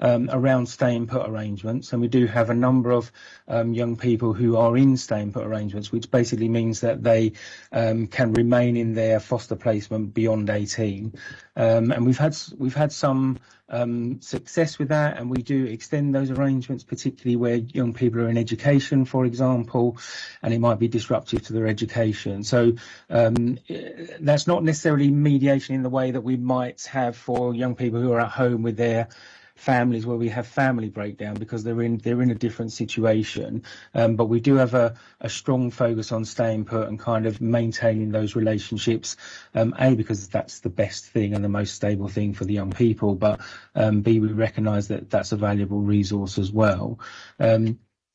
around stay and put arrangements. And we do have a number of young people who are in stay and put arrangements, which basically means that they can remain in their foster placement beyond 18. And we've had some success with that, and we do extend those arrangements, particularly where young people are in education, for example, and it might be disruptive to their education. So that's not necessarily mediation in the way that we might have for young people who are at home with their families, where we have family breakdown, because they're in a different situation. But we do have a strong focus on staying put and kind of maintaining those relationships, because that's the best thing and the most stable thing for the young people, but B, we recognise that that's a valuable resource as well.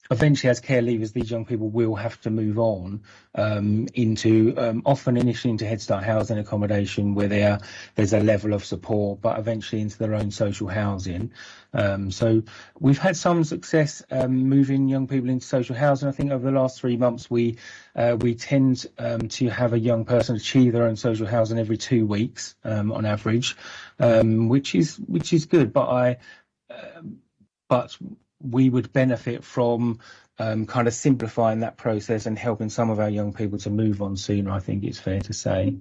Eventually, as care leavers, these young people will have to move on often initially into Head Start housing accommodation, where there's a level of support, but eventually into their own social housing. So we've had some success moving young people into social housing. I think over the last 3 months, we tend to have a young person achieve their own social housing every 2 weeks on average, which is good. But we would benefit from kind of simplifying that process and helping some of our young people to move on sooner, I think it's fair to say.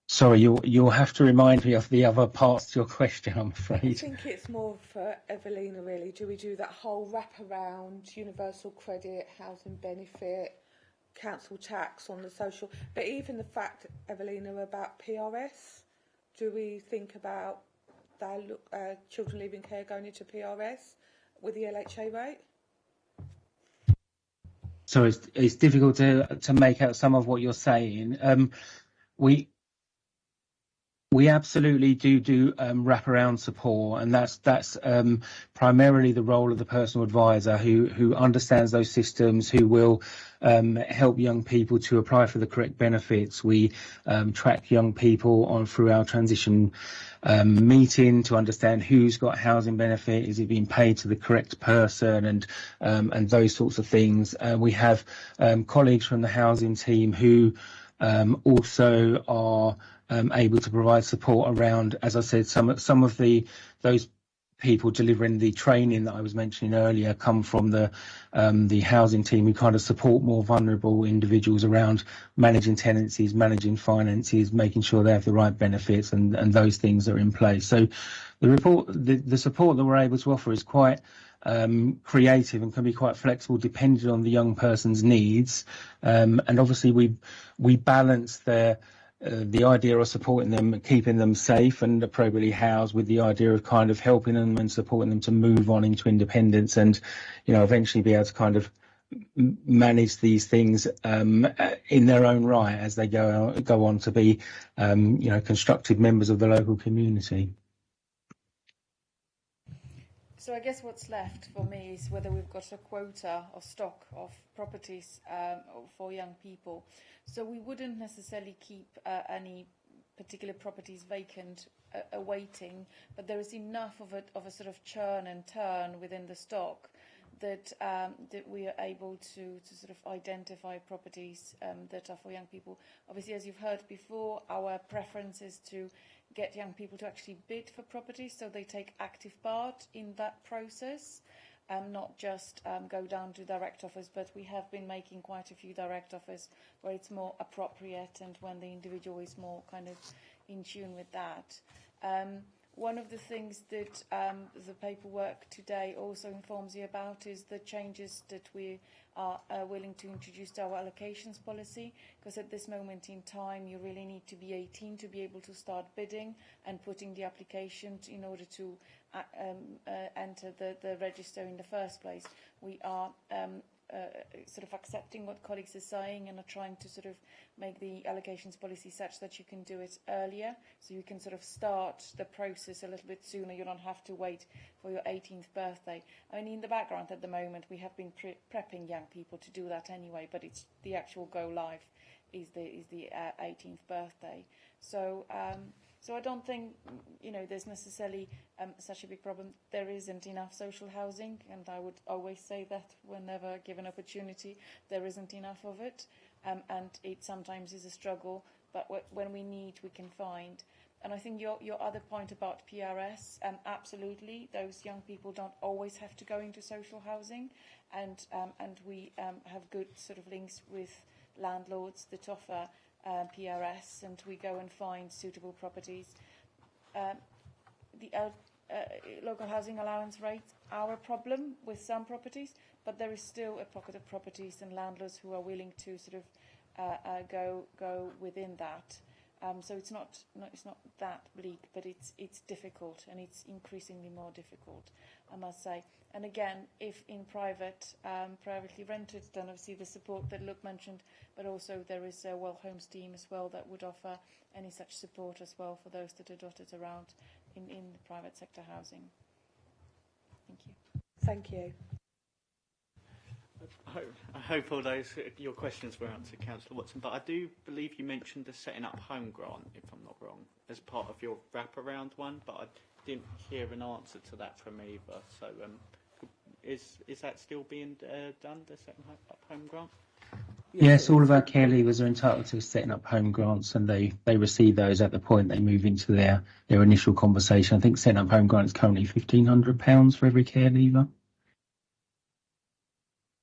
Sorry, you'll have to remind me of the other parts to your question, I'm afraid. I think it's more for Evelina, really. Do we do that whole wraparound, universal credit, housing benefit, council tax on the social... But even the fact, Evelina, about PRS, do we think about children leaving care going into PRS with the LHA rate? So it's difficult to make out some of what you're saying. We absolutely do wraparound support, and that's primarily the role of the personal advisor who understands those systems, who will help young people to apply for the correct benefits. We track young people through our transition meeting to understand who's got housing benefit, is it being paid to the correct person, and those sorts of things. We have colleagues from the housing team who also are able to provide support around, as I said, some of those people delivering the training that I was mentioning earlier come from the housing team, who kind of support more vulnerable individuals around managing tenancies, managing finances, making sure they have the right benefits, and those things are in place. So the support that we're able to offer is quite creative and can be quite flexible depending on the young person's needs, and obviously we balance the idea of supporting them, keeping them safe and appropriately housed, with the idea of kind of helping them and supporting them to move on into independence, and eventually be able to kind of manage these things in their own right as they go on to be constructive members of the local community. So I guess what's left for me is whether we've got a quota or stock of properties for young people. So we wouldn't necessarily keep any particular properties vacant awaiting, but there is enough of a sort of churn and turn within the stock that we are able to sort of identify properties that are for young people. Obviously, as you've heard before, our preference is to get young people to actually bid for properties, so they take active part in that process, not just go down to direct offers, but we have been making quite a few direct offers where it's more appropriate and when the individual is more kind of in tune with that. One of the things that the paperwork today also informs you about is the changes that we are willing to introduce to our allocations policy, because at this moment in time you really need to be 18 to be able to start bidding and putting the application in order to enter the register in the first place. We are sort of accepting what colleagues are saying and are trying to sort of make the allocations policy such that you can do it earlier, so you can sort of start the process a little bit sooner. You don't have to wait for your 18th birthday. I mean, in the background at the moment, we have been prepping young people to do that anyway, but it's the actual go live is the 18th birthday. So I don't think, you know, there's necessarily such a big problem. There isn't enough social housing, and I would always say that whenever given opportunity, there isn't enough of it, and it sometimes is a struggle, but when we need, we can find. And I think your other point about PRS, absolutely, those young people don't always have to go into social housing, and we have good sort of links with landlords that offer PRS, and we go and find suitable properties. The local housing allowance rates are a problem with some properties, but there is still a pocket of properties and landlords who are willing to sort of go within that. So it's not that bleak, but it's difficult, and it's increasingly more difficult, I must say. And again, if in privately rented, then obviously the support that Luke mentioned, but also there is a Well Homes team as well that would offer any such support as well for those that are dotted around in the private sector housing. Thank you. Thank you. I hope all those your questions were answered, Councillor Watson. But I do believe you mentioned the setting up home grant, if I'm not wrong, as part of your wraparound one. But I didn't hear an answer to that from either. So is that still being done? The setting up home grant? Yes, all of our care leavers are entitled to setting up home grants, and they receive those at the point they move into their initial conversation. I think setting up home grant is currently £1,500 for every care leaver.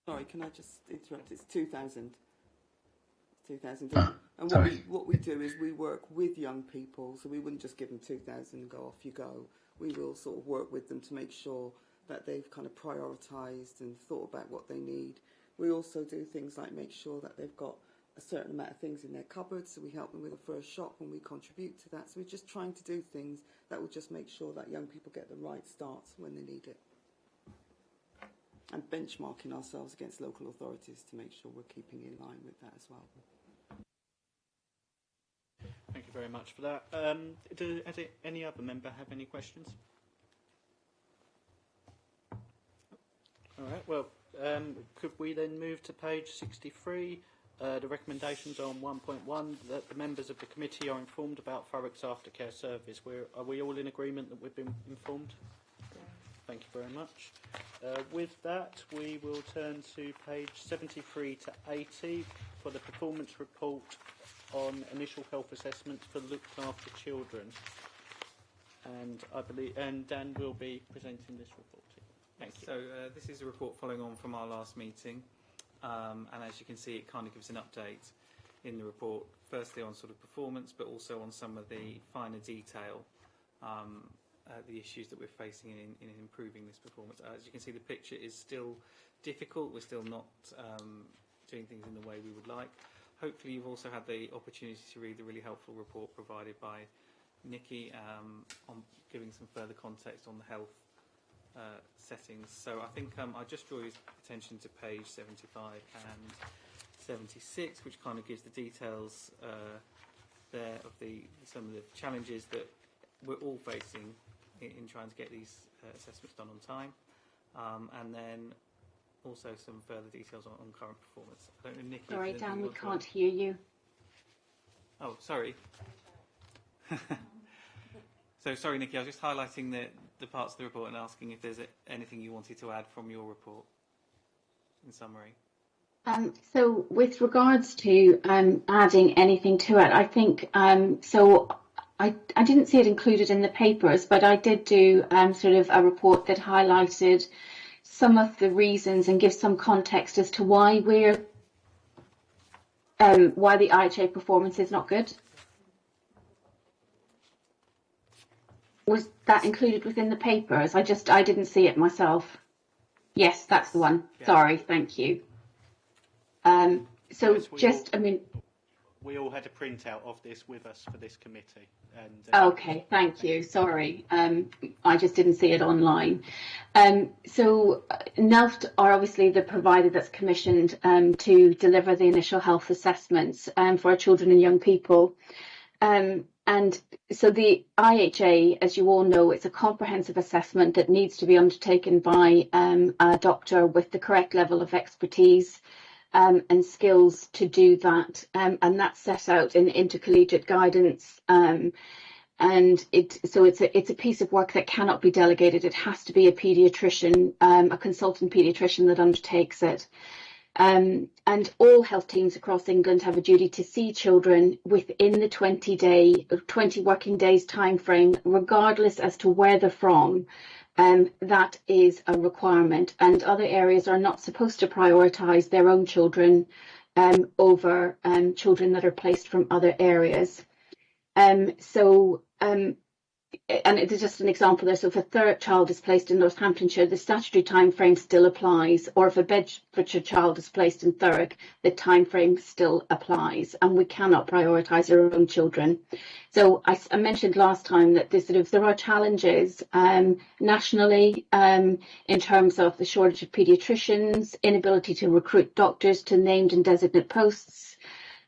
Sorry, can I just interrupt? It's 2,000. 2,000. And what we do is we work with young people, so we wouldn't just give them 2,000 and go off you go. We will sort of work with them to make sure that they've kind of prioritised and thought about what they need. We also do things like make sure that they've got a certain amount of things in their cupboard, so we help them with a first shop and we contribute to that. So we're just trying to do things that will just make sure that young people get the right starts when they need it. And benchmarking ourselves against local authorities to make sure we're keeping in line with that as well. Thank you very much for that. Any other member have any questions? All right, well, could we then move to page 63? The recommendations on 1.1, that the members of the committee are informed about Thurrock's aftercare service. Are we all in agreement that we've been informed? Thank you very much. With that, we will turn to page 73 to 80 for the performance report on initial health assessments for looked after children. And Dan will be presenting this report. Thank you. So this is a report following on from our last meeting, and as you can see, it kind of gives an update in the report, firstly on sort of performance, but also on some of the finer detail. The issues that we're facing in improving this performance. As you can see, the picture is still difficult. We're still not doing things in the way we would like. Hopefully you've also had the opportunity to read the really helpful report provided by Nikki on giving some further context on the health settings. So I think I'll just draw your attention to page 75 and 76, which kind of gives the details there of some of the challenges that we're all facing in trying to get these assessments done on time, and then also some further details on current performance. I don't know, Nikki. Sorry, Dan, we can't hear you. Oh, sorry. So sorry, Nikki. I was just highlighting the parts of the report and asking if there's anything you wanted to add from your report in summary. So with regards to adding anything to it, I think I didn't see it included in the papers, but I did do sort of a report that highlighted some of the reasons and give some context as to why the IHA performance is not good. Was that included within the papers? I didn't see it myself. Yes, that's the one. Yeah. Sorry, thank you. we all had a printout of this with us for this committee. And Okay, thank you. Sorry, I just didn't see it online. So NELFT are obviously the provider that's commissioned to deliver the initial health assessments for our children and young people. And so the IHA, as you all know, it's a comprehensive assessment that needs to be undertaken by a doctor with the correct level of expertise and skills to do that, and that's set out in intercollegiate guidance. And it's a piece of work that cannot be delegated. It has to be a paediatrician, a consultant paediatrician that undertakes it. And all health teams across England have a duty to see children within the 20 working days time frame, regardless as to where they're from. That is a requirement, and other areas are not supposed to prioritise their own children over children that are placed from other areas. And it is just an example there. So if a Thurrock child is placed in Northamptonshire, the statutory time frame still applies, or if a Bedfordshire child is placed in Thurrock, the time frame still applies, and we cannot prioritise our own children. So I mentioned last time that there are challenges nationally in terms of the shortage of paediatricians, inability to recruit doctors to named and designate posts,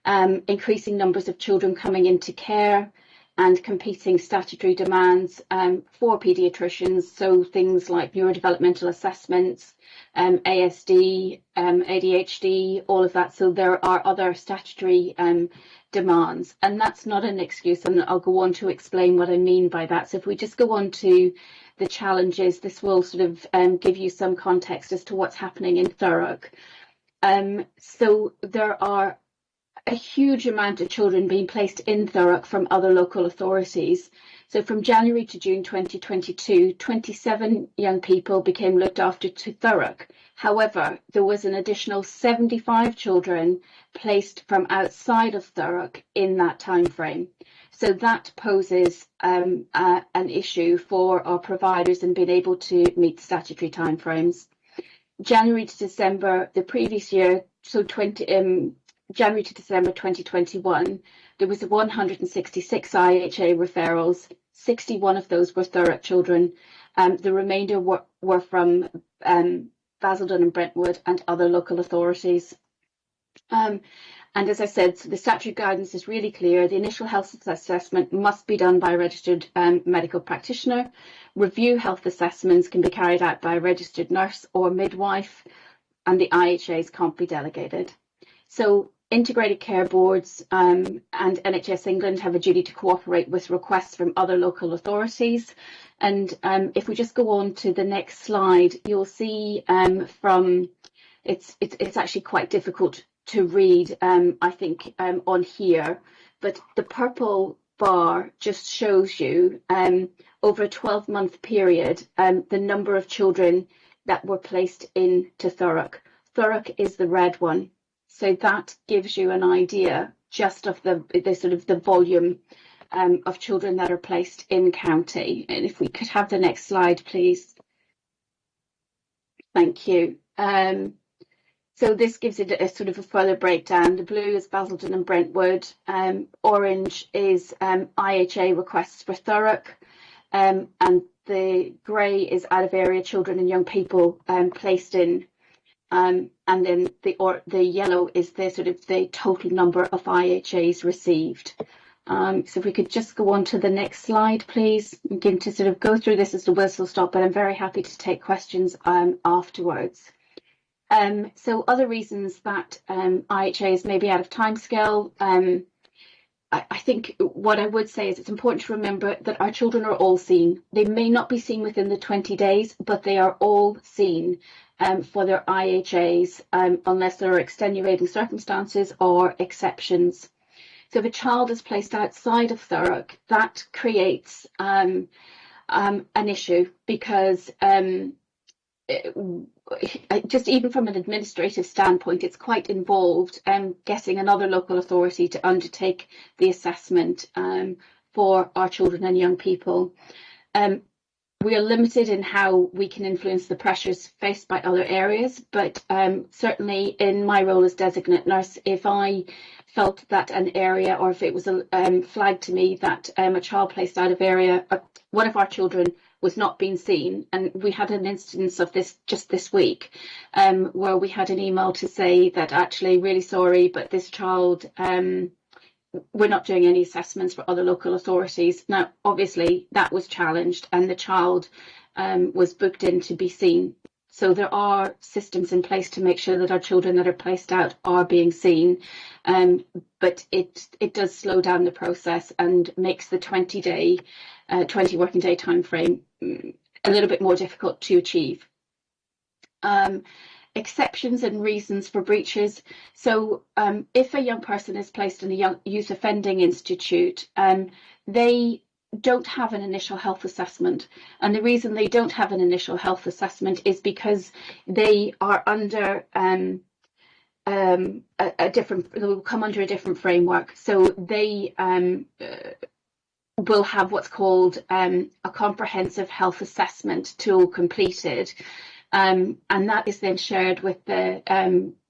increasing numbers of children coming into care, and competing statutory demands for paediatricians, so things like neurodevelopmental assessments, ASD, ADHD, all of that. So there are other statutory demands, and that's not an excuse, and I'll go on to explain what I mean by that. So if we just go on to the challenges, this will sort of give you some context as to what's happening in Thurrock. So there are a huge amount of children being placed in Thurrock from other local authorities. So from January to June 2022, 27 young people became looked after to Thurrock. However, there was an additional 75 children placed from outside of Thurrock in that time frame. So that poses an issue for our providers in being able to meet statutory timeframes. January to December the previous year, so January to December 2021, there was 166 IHA referrals. 61 of those were Thurrock children. The remainder were from Basildon and Brentwood and other local authorities. And as I said, so the statutory guidance is really clear. The initial health assessment must be done by a registered medical practitioner. Review health assessments can be carried out by a registered nurse or midwife, and the IHAs can't be delegated. So integrated care boards and NHS England have a duty to cooperate with requests from other local authorities. And if we just go on to the next slide, you'll see it's actually quite difficult to read, I think, on here, but the purple bar just shows you over a 12-month period the number of children that were placed into Thurrock. Thurrock is the red one. So that gives you an idea just of the sort of the volume of children that are placed in county. And if we could have the next slide, please. Thank you. So this gives it a sort of a further breakdown. The blue is Basildon and Brentwood. Orange is IHA requests for Thurrock. And the grey is out of area children and young people placed in. And then the yellow is the sort of the total number of IHAs received. So if we could just go on to the next slide, please. I'm going to sort of go through this as the whistle stop, but I'm very happy to take questions afterwards. So other reasons that IHAs may be out of timescale. I think what I would say is it's important to remember that our children are all seen. They may not be seen within the 20 days, but they are all seen for their IHAs unless there are extenuating circumstances or exceptions. So if a child is placed outside of Thurrock, that creates an issue because just even from an administrative standpoint, it's quite involved getting another local authority to undertake the assessment for our children and young people. we are limited in how we can influence the pressures faced by other areas, but certainly in my role as designate nurse, if I felt that an area, or if it was flagged to me that a child placed out of area, one of our children was not being seen, and we had an instance of this just this week, where we had an email to say that actually really sorry, but this child, we're not doing any assessments for other local authorities. Now, obviously, that was challenged and the child was booked in to be seen. So there are systems in place to make sure that our children that are placed out are being seen. But it does slow down the process and makes the 20 working day time frame a little bit more difficult to achieve. Exceptions and reasons for breaches. So if a young person is placed in a young youth offending institute, they don't have an initial health assessment. And the reason they don't have an initial health assessment is because they are under they'll come under a different framework. So they will have what's called a comprehensive health assessment tool completed. And that is then shared with their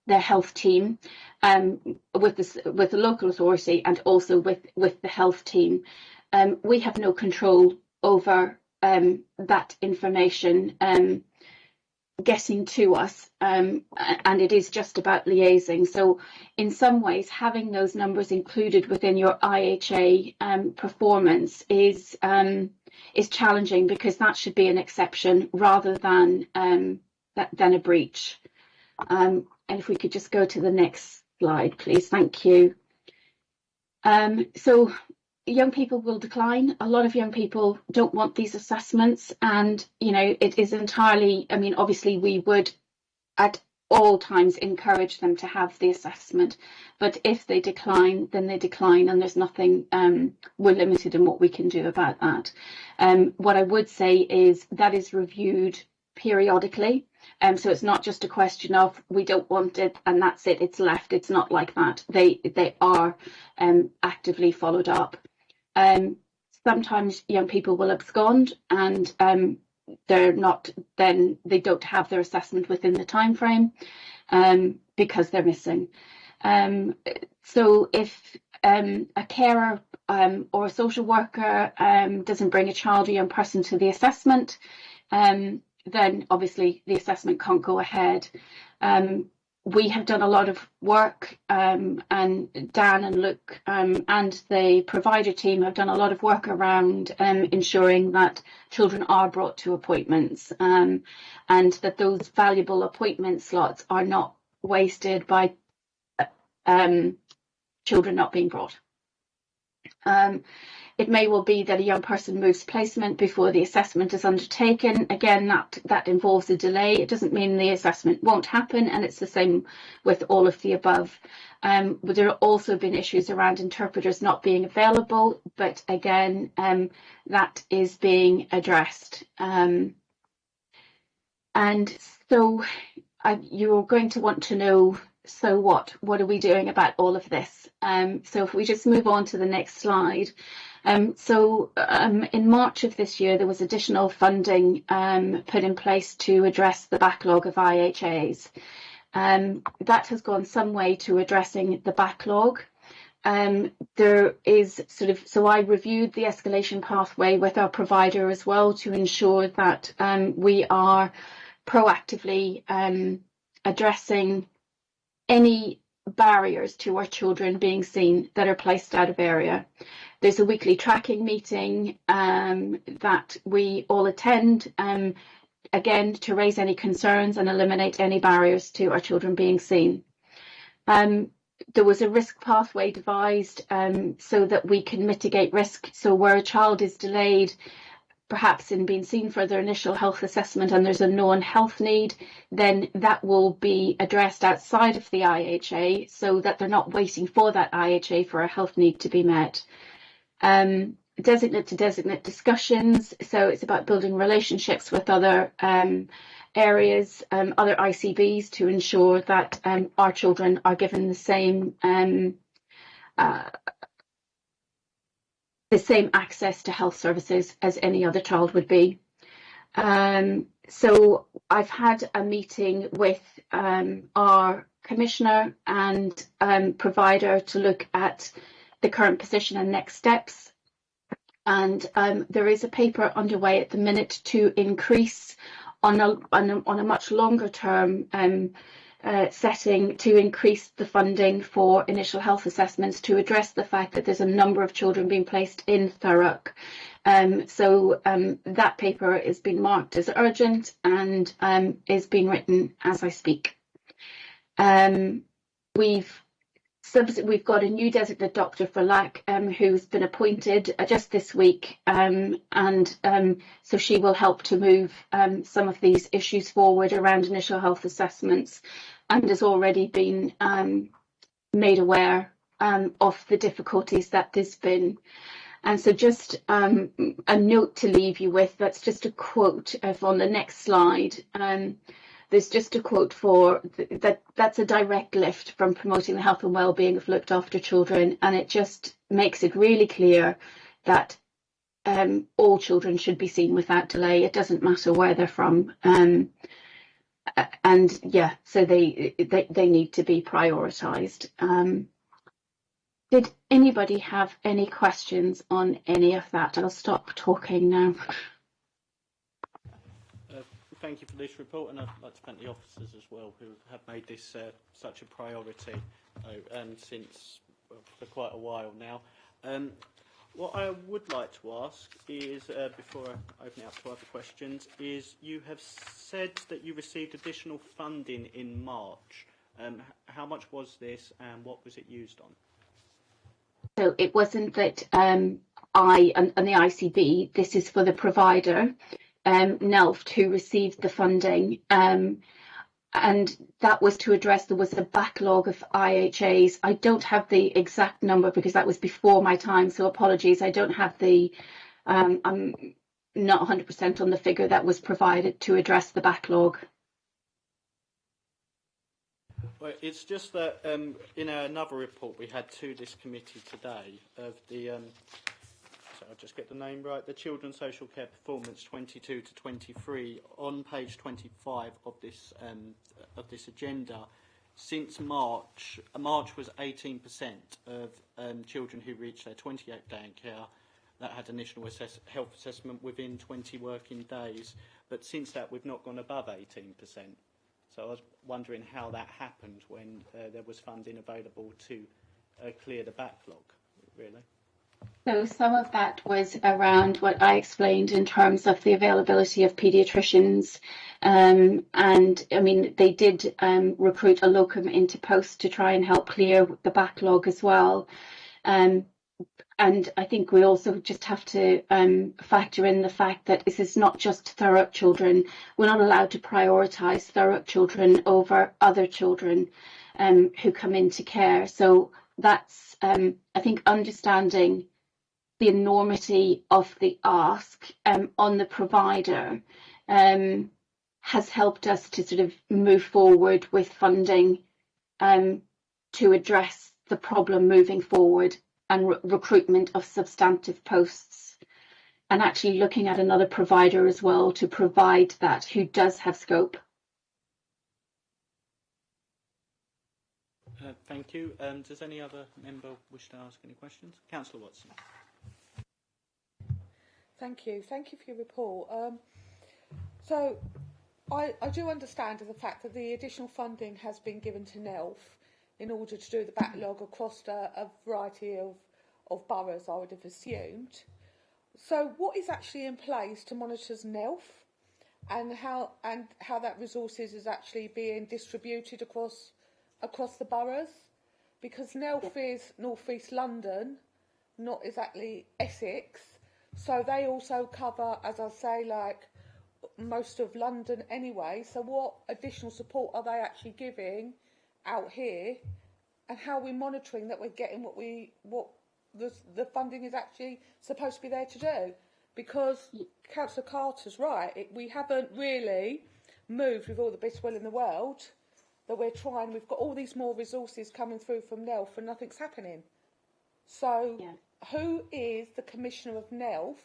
health team, with the local authority, and also with the health team. We have no control over that information getting to us, and it is just about liaising. So in some ways, having those numbers included within your IHA performance is challenging, because that should be an exception rather than a breach. And if we could just go to the next slide, please. Thank you. So young people will decline. A lot of young people don't want these assessments, and it is entirely, I mean, obviously we would at all times encourage them to have the assessment, but if they decline, then they decline, and there's nothing, we're limited in what we can do about that. What I would say is that is reviewed periodically, so it's not just a question of we don't want it and that's it, it's left. It's not like that. They are actively followed up. Sometimes young people will abscond, and they don't have their assessment within the time frame because they're missing. So if a carer or a social worker doesn't bring a child or young person to the assessment, then obviously the assessment can't go ahead. We have done a lot of work, and Dan and Luke and the provider team have done a lot of work around ensuring that children are brought to appointments, and that those valuable appointment slots are not wasted by children not being brought. It may well be that a young person moves placement before the assessment is undertaken. Again, that involves a delay. It doesn't mean the assessment won't happen, and it's the same with all of the above. But there have also been issues around interpreters not being available, but again, that is being addressed. And so you're going to want to know, so what are we doing about all of this? So if we just move on to the next slide. In March of this year, there was additional funding put in place to address the backlog of IHAs. That has gone some way to addressing the backlog. There is so I reviewed the escalation pathway with our provider as well to ensure that we are proactively addressing any barriers to our children being seen that are placed out of area. There's a weekly tracking meeting that we all attend, again, to raise any concerns and eliminate any barriers to our children being seen. There was a risk pathway devised so that we can mitigate risk. So where a child is delayed, perhaps in being seen for their initial health assessment, and there's a known health need, then that will be addressed outside of the IHA so that they're not waiting for that IHA for a health need to be met. Designate to designate discussions, so it's about building relationships with other areas, other ICBs, to ensure that our children are given the same access to health services as any other child would be. So I've had a meeting with our commissioner and provider to look at the current position and next steps. And there is a paper underway at the minute to increase on a much longer term setting, to increase the funding for initial health assessments to address the fact that there's a number of children being placed in Thurrock. So that paper is being marked as urgent and is being written as I speak. We've got a new designate doctor for LAC who's been appointed just this week, and so she will help to move some of these issues forward around initial health assessments, and has already been made aware of the difficulties that there's been. And so just a note to leave you with, that's just a quote on the next slide. There's just a quote for that's a direct lift from promoting the health and well-being of looked after children, and it just makes it really clear that all children should be seen without delay. It doesn't matter where they're from, and yeah, so they need to be prioritised. Did anybody have any questions on any of that? I'll stop talking now. Thank you for this report, and I'd like to thank the officers as well who have made this such a priority since for quite a while now. What I would like to ask is, before I open it up to other questions, is you have said that you received additional funding in March. How much was this and what was it used on? So it wasn't that I and the ICB, this is for the provider, NELFT, who received the funding, and that was to address, there was a backlog of IHAs. I don't have the exact number because that was before my time, so apologies. I don't have the, I'm not 100% on the figure that was provided to address the backlog. Well, it's just that in another report we had to this committee today of the, so I'll just get the name right, the Children's Social Care Performance 22 to 23 on page 25 of this agenda. Since March was 18% of children who reached their 28-day in care that had initial health assessment within 20 working days, but since that we've not gone above 18%. So I was wondering how that happened when there was funding available to clear the backlog, really. So some of that was around what I explained in terms of the availability of paediatricians, and I mean they did recruit a locum into post to try and help clear the backlog as well. And I think we also just have to factor in the fact that this is not just Thurrock children. We're not allowed to prioritise Thurrock children over other children who come into care. So that's, I think, understanding the enormity of the ask on the provider has helped us to sort of move forward with funding to address the problem moving forward, and recruitment of substantive posts, and actually looking at another provider as well to provide that, who does have scope. Thank you. Does any other member wish to ask any questions? Councillor Watson. Thank you. Thank you for your report. So I do understand the fact that the additional funding has been given to NELF in order to do the backlog across a variety of boroughs, I would have assumed. So what is actually in place to monitor NELF and how that resources is actually being distributed across the boroughs? Because NELF is North East London, not exactly Essex, so they also cover, as I say, like most of London anyway. So what additional support are they actually giving out here, and how are we monitoring that we're getting what the funding is actually supposed to be there to do? Because Councillor Carter's right, we haven't really moved with all the best will in the world that we're trying. We've got all these more resources coming through from NELF and nothing's happening. So who is the Commissioner of NELF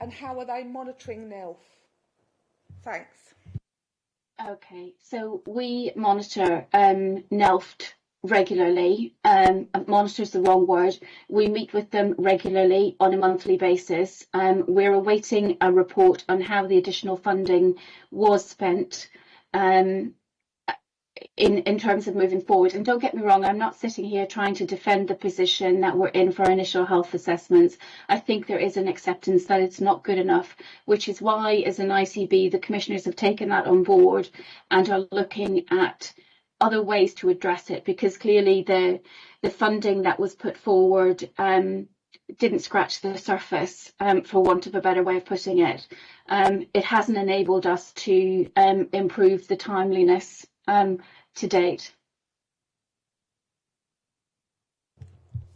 and how are they monitoring NELF? Thanks. Okay, so we monitor NELFT regularly. Monitor is the wrong word. We meet with them regularly on a monthly basis. We're awaiting a report on how the additional funding was spent in terms of moving forward. And don't get me wrong, I'm not sitting here trying to defend the position that we're in for initial health assessments. I think there is an acceptance that it's not good enough, which is why, as an ICB, the commissioners have taken that on board and are looking at other ways to address it, because clearly the funding that was put forward didn't scratch the surface, for want of a better way of putting it. It hasn't enabled us to improve the timeliness to date.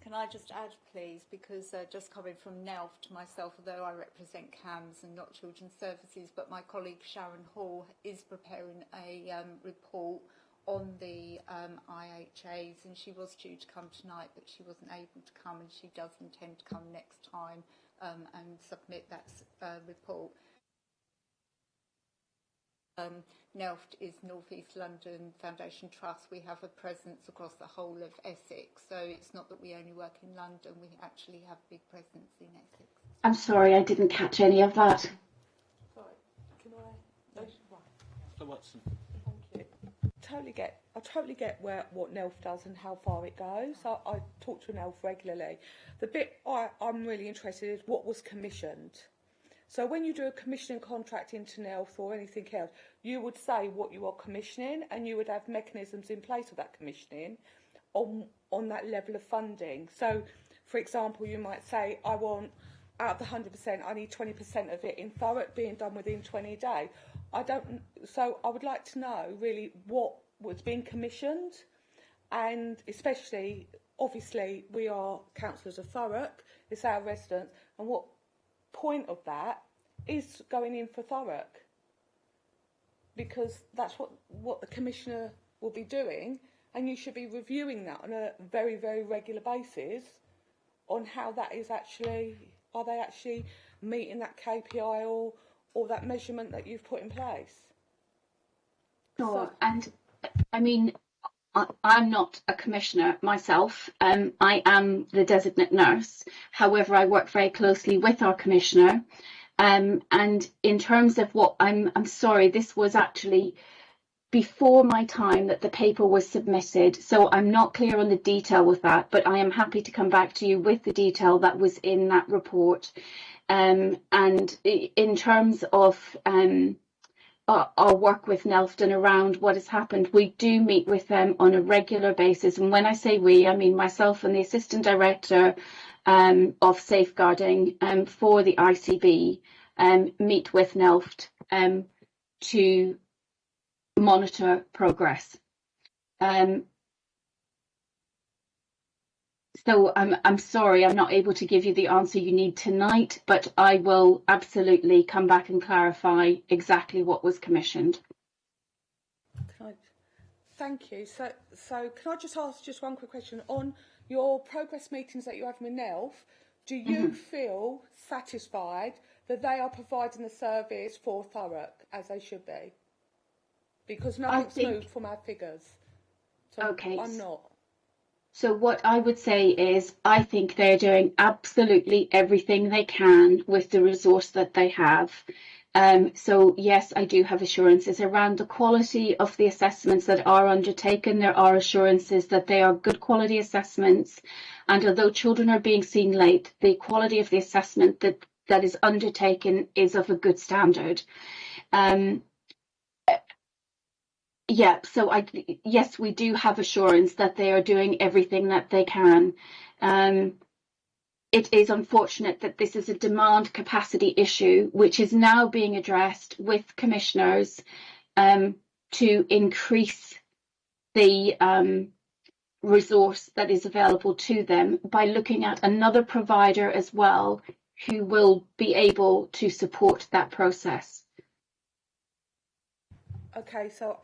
Can I just add, please, because just coming from NELFT myself, although I represent CAMS and not Children's Services, but my colleague Sharon Hall is preparing a report on the IHAs, and she was due to come tonight, but she wasn't able to come, and she does intend to come next time and submit that report. NELFT is North East London Foundation Trust. We have a presence across the whole of Essex, so it's not that we only work in London, we actually have a big presence in Essex. I'm sorry, I didn't catch any of that. Sorry, can I? Mr. Watson. Thank you. I totally get what NELF does and how far it goes. I talk to NELF regularly. The bit I'm really interested in is what was commissioned. So when you do a commissioning contract into NELF or anything else, you would say what you are commissioning, and you would have mechanisms in place of that commissioning on that level of funding. So, for example, you might say, I want, out of the 100%, I need 20% of it in Thurrock being done within 20 days. So I would like to know really what was being commissioned, and especially, obviously, we are councillors of Thurrock, it's our residents, and what point of that is going in for Thurrock, because that's what the commissioner will be doing, and you should be reviewing that on a very, very regular basis on how that is actually, are they actually meeting that KPI or that measurement that you've put in place. Sure, and I mean, I'm not a commissioner myself. I am the designate nurse. However, I work very closely with our commissioner. And in terms of what I'm sorry, this was actually before my time that the paper was submitted. So I'm not clear on the detail with that, but I am happy to come back to you with the detail that was in that report. And in terms of our work with Nelfton around what has happened, we do meet with them on a regular basis. And when I say we, I mean myself and the Assistant Director of Safeguarding for the ICB meet with Nelft to monitor progress. So I'm sorry, I'm not able to give you the answer you need tonight, but I will absolutely come back and clarify exactly what was commissioned. Thank you. So can I just ask just one quick question? On your progress meetings that you have with NELF, do you feel satisfied that they are providing the service for Thurrock as they should be? Because nothing's moved from our figures. So okay. I'm not. So what I would say is I think they're doing absolutely everything they can with the resource that they have. So yes, I do have assurances around the quality of the assessments that are undertaken. There are assurances that they are good quality assessments. And although children are being seen late, the quality of the assessment that is undertaken is of a good standard. Yeah, so yes, we do have assurance that they are doing everything that they can. It is unfortunate that this is a demand capacity issue, which is now being addressed with commissioners to increase the resource that is available to them by looking at another provider as well who will be able to support that process. Okay, so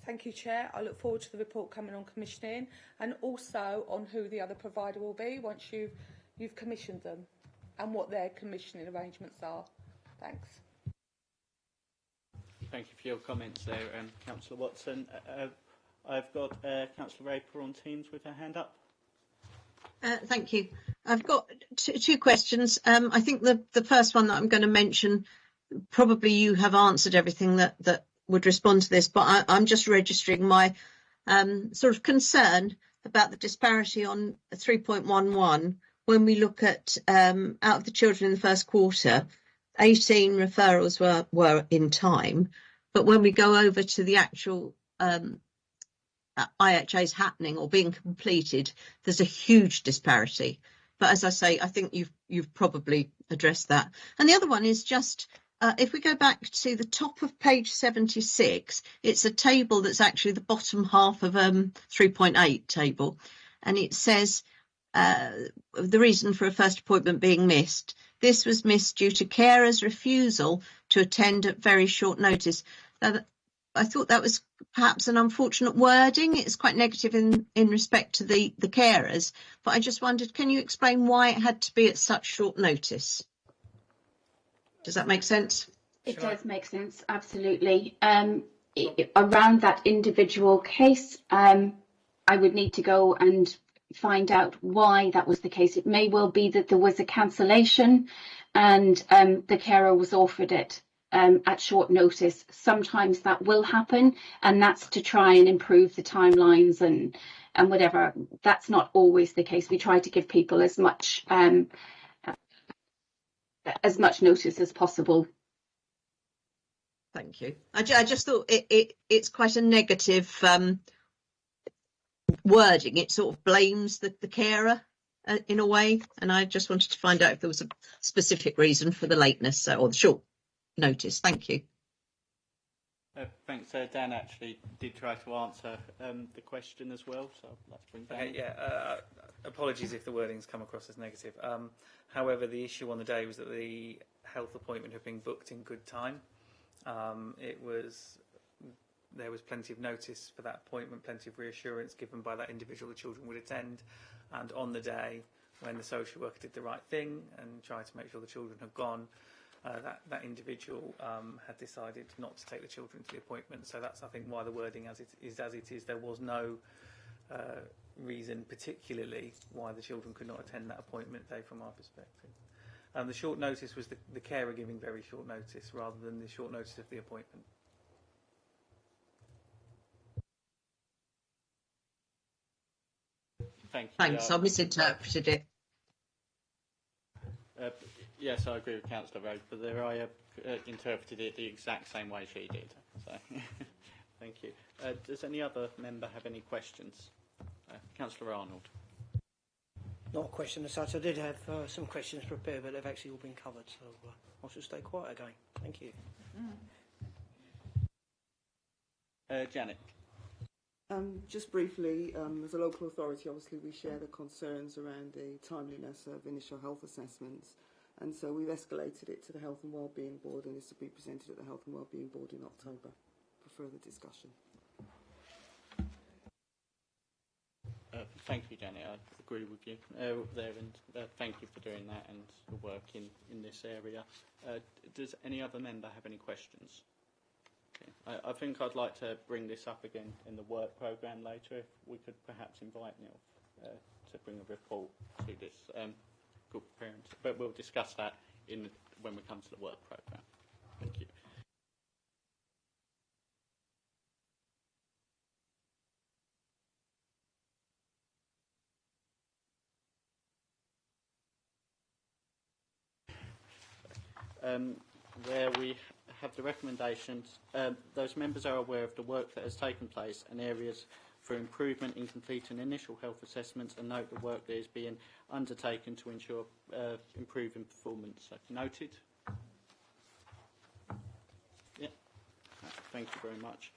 thank you, Chair. I look forward to the report coming on commissioning and also on who the other provider will be once you've commissioned them and what their commissioning arrangements are. Thanks. Thank you for your comments there, Councillor Watson. I've got Councillor Raper on Teams with her hand up. Thank you. I've got two questions. I think the first one that I'm going to mention, probably you have answered everything that would respond to this, but I'm just registering my sort of concern about the disparity on 3.11 when we look at out of the children in the first quarter, 18 referrals were in time, but when we go over to the actual IHAs happening or being completed, there's a huge disparity. But as I say, I think you've probably addressed that. And the other one is just if we go back to the top of page 76, it's a table that's actually the bottom half of 3.8 table, and it says the reason for a first appointment being missed. This was missed due to carers' refusal to attend at very short notice. I thought that was perhaps an unfortunate wording. It's quite negative in respect to the carers, but I just wondered, can you explain why it had to be at such short notice? Does that make sense? It does make sense, absolutely. Around that individual case, I would need to go and find out why that was the case. It may well be that there was a cancellation and the carer was offered it at short notice. Sometimes that will happen, and that's to try and improve the timelines and whatever. That's not always the case. We try to give people as much notice as possible. Thank you. I just thought it's quite a negative wording. It sort of blames the carer in a way, and I just wanted to find out if there was a specific reason for the lateness or the short notice. Thank you. Thanks. Dan actually did try to answer the question as well, so let's bring Dan. Okay, apologies if the wording's come across as negative. However, the issue on the day was that the health appointment had been booked in good time. There was plenty of notice for that appointment, plenty of reassurance given by that individual the children would attend, and on the day when the social worker did the right thing and tried to make sure the children had gone, that individual had decided not to take the children to the appointment. So that's, I think, why the wording as it is. There was no reason particularly why the children could not attend that appointment day from our perspective. The short notice was the carer giving very short notice rather than the short notice of the appointment. Thanks, I misinterpreted it. Yes, I agree with Councillor Rose, but I interpreted it the exact same way she did. So, thank you. Does any other member have any questions? Councillor Arnold. Not a question as such. I did have some questions prepared, but they've actually all been covered, so I should stay quiet again. Thank you. Janet. Just briefly, as a local authority, obviously we share the concerns around the timeliness of initial health assessments, and so we've escalated it to the Health and Wellbeing Board, and it's to be presented at the Health and Wellbeing Board in October for further discussion. Thank you, Janet. I agree with you there, and thank you for doing that and your work in this area. Does any other member have any questions? I think I'd like to bring this up again in the work programme later. If we could perhaps invite Neil to bring a report to this group of parents, but we'll discuss that when we come to the work programme. Thank you. Where we have the recommendations, those members are aware of the work that has taken place and areas for improvement in completing initial health assessments, and note the work that is being undertaken to ensure improving performance. Noted. Yeah. Thank you very much.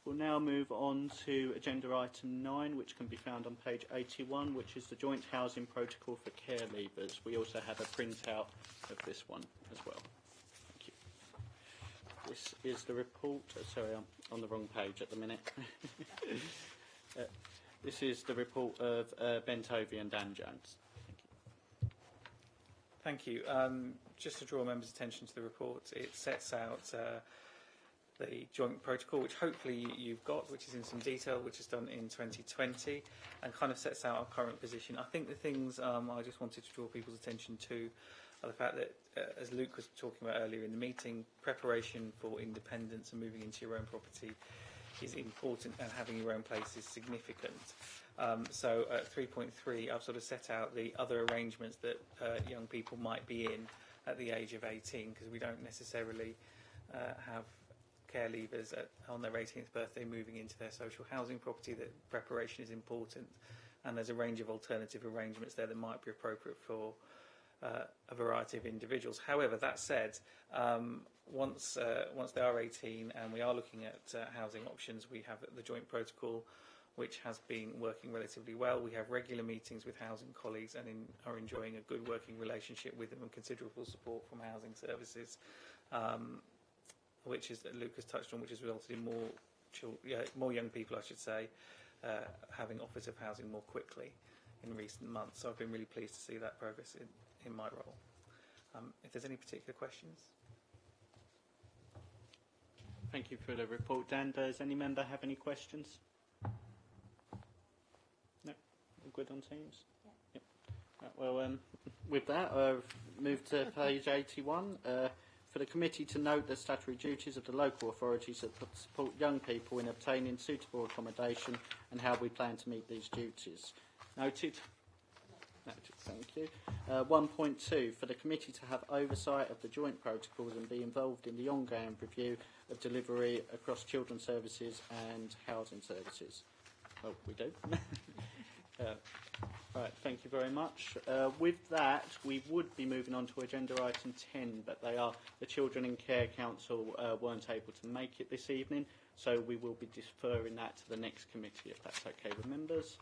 We'll now move on to agenda item 9, which can be found on page 81, which is the Joint Housing Protocol for Care Leavers. We also have a printout of this one as well. Thank you. This is the report. Sorry, I'm on the wrong page at the minute. This is the report of Ben Tovey and Dan Jones. Thank you. Just to draw members' attention to the report, it sets out the joint protocol, which hopefully you've got, which is in some detail, which is done in 2020, and kind of sets out our current position. I think the things I just wanted to draw people's attention to are the fact that, as Luke was talking about earlier in the meeting, preparation for independence and moving into your own property is important, and having your own place is significant. So at 3.3, I've sort of set out the other arrangements that young people might be in at the age of 18, because we don't necessarily have care leavers on their 18th birthday moving into their social housing property. That preparation is important, and there's a range of alternative arrangements there that might be appropriate for a variety of individuals. However, that said, once they are 18 and we are looking at housing options, we have the joint protocol, which has been working relatively well. We have regular meetings with housing colleagues and are enjoying a good working relationship with them and considerable support from housing services, which is, Luke has touched on, which has resulted in more young people, I should say, having offers of housing more quickly in recent months. So I've been really pleased to see that progress in my role. If there's any particular questions. Thank you for the report, Dan. Does any member have any questions? No? All good on Teams? Yeah. Yep. Right, well, with that, I've moved to page 81. For the committee to note the statutory duties of the local authorities that support young people in obtaining suitable accommodation and how we plan to meet these duties. Noted? Noted, thank you. 1.2, for the committee to have oversight of the joint protocols and be involved in the ongoing review of delivery across children's services and housing services. Well, we do. Right, thank you very much. With that, we would be moving on to agenda item 10, but the Children in Care Council weren't able to make it this evening, so we will be deferring that to the next committee, if that's okay with members.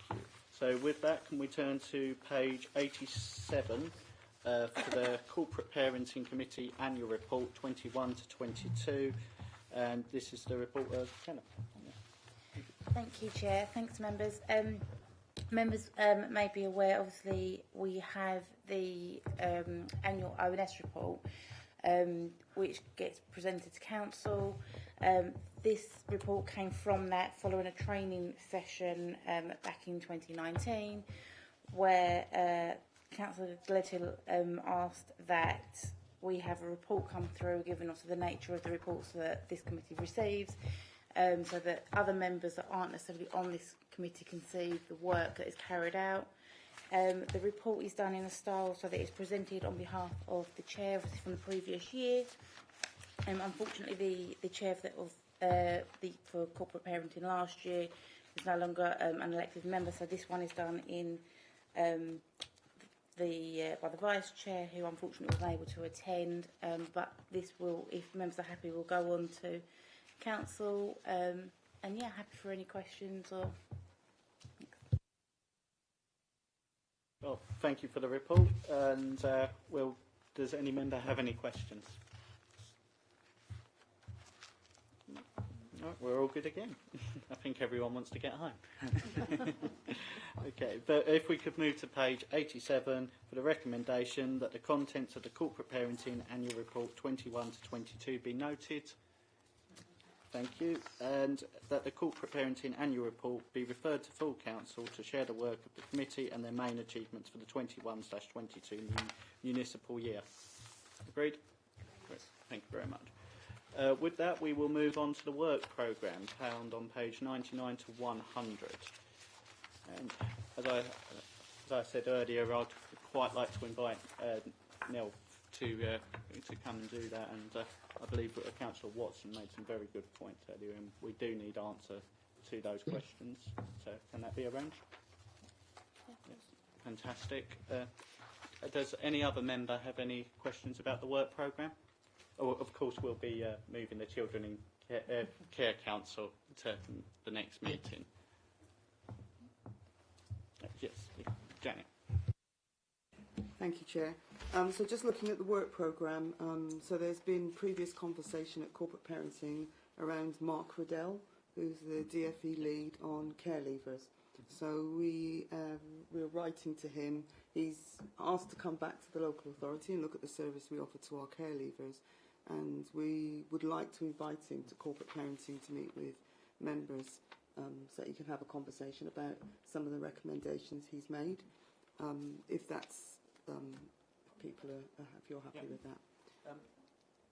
Thank you. So with that, can we turn to page 87 for the Corporate Parenting Committee Annual Report 21 to 22, and this is the report of Jennifer. Thank you, Chair. Thanks, members. Members may be aware, obviously, we have the annual ONS report, which gets presented to Council. This report came from that following a training session back in 2019, where Councillor Gledhill asked that we have a report come through giving us the nature of the reports that this committee receives, so that other members that aren't necessarily on this committee can see the work that is carried out. The report is done in a style so that it's presented on behalf of the chair from the previous year. Unfortunately, the chair for corporate parenting last year is no longer an elected member, so this one is done in by the vice chair, who unfortunately wasn't able to attend. But this will, if members are happy, will go on to Council. And yeah, happy for any questions or. Well, thank you for the report. And does any member have any questions? No, we're all good again. I think everyone wants to get home. Okay, but if we could move to page 87 for the recommendation that the contents of the Corporate Parenting Annual Report 21 to 22 be noted. Thank you. And that the Corporate Parenting Annual Report be referred to full Council to share the work of the committee and their main achievements for the 21/22 municipal year. Agreed? Great. Thank you very much. With that, we will move on to the work programme, found on page 99 to 100. And as I said earlier, I'd quite like to invite Neil to come and do that. And I believe that Councillor Watson made some very good points earlier, and we do need answer to those questions. So can that be arranged? Yes. Fantastic. Does any other member have any questions about the work programme? Oh, of course, we'll be moving the Children in Care Council to the next meeting. Yes, Janet. Thank you, Chair. So just looking at the work programme, so there's been previous conversation at Corporate Parenting around Mark Riddell, who's the DFE lead on care leavers. So we're writing to him. He's asked to come back to the local authority and look at the service we offer to our care leavers. and we would like to invite him to corporate parenting to meet with members so that you can have a conversation about some of the recommendations he's made. If that's people are if you're happy with that.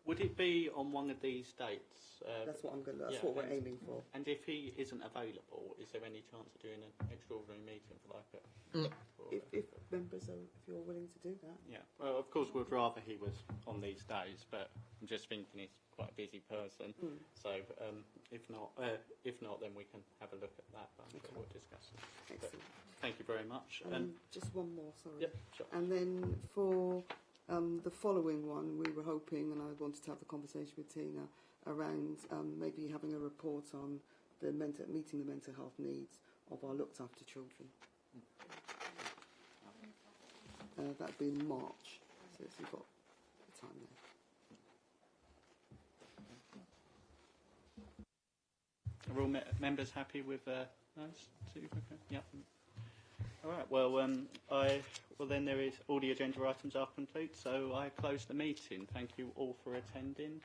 Would it be on one of these dates? That's what I'm going. That's what we're aiming for. And if he isn't available, is there any chance of doing an extraordinary meeting for like a? If members are, if you're willing to do that. Yeah. Well, of course, we'd rather he was on these days, but I'm just thinking he's quite a busy person. So if not, then we can have a look at that. I'm sure we'll discuss it. Excellent. Thank you very much. Just one more, sorry. Yep, sure. And then for the following one, we were hoping, and I wanted to have the conversation with Tina around maybe having a report on the meeting the mental health needs of our looked after children. That'd be in March, so you've got the time there. Are all members happy with those two? Okay. Yeah. All right. Well, then there is all the agenda items are complete. So I close the meeting. Thank you all for attending,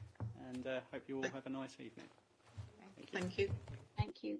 and hope you all have a nice evening. Thank you. Thank you.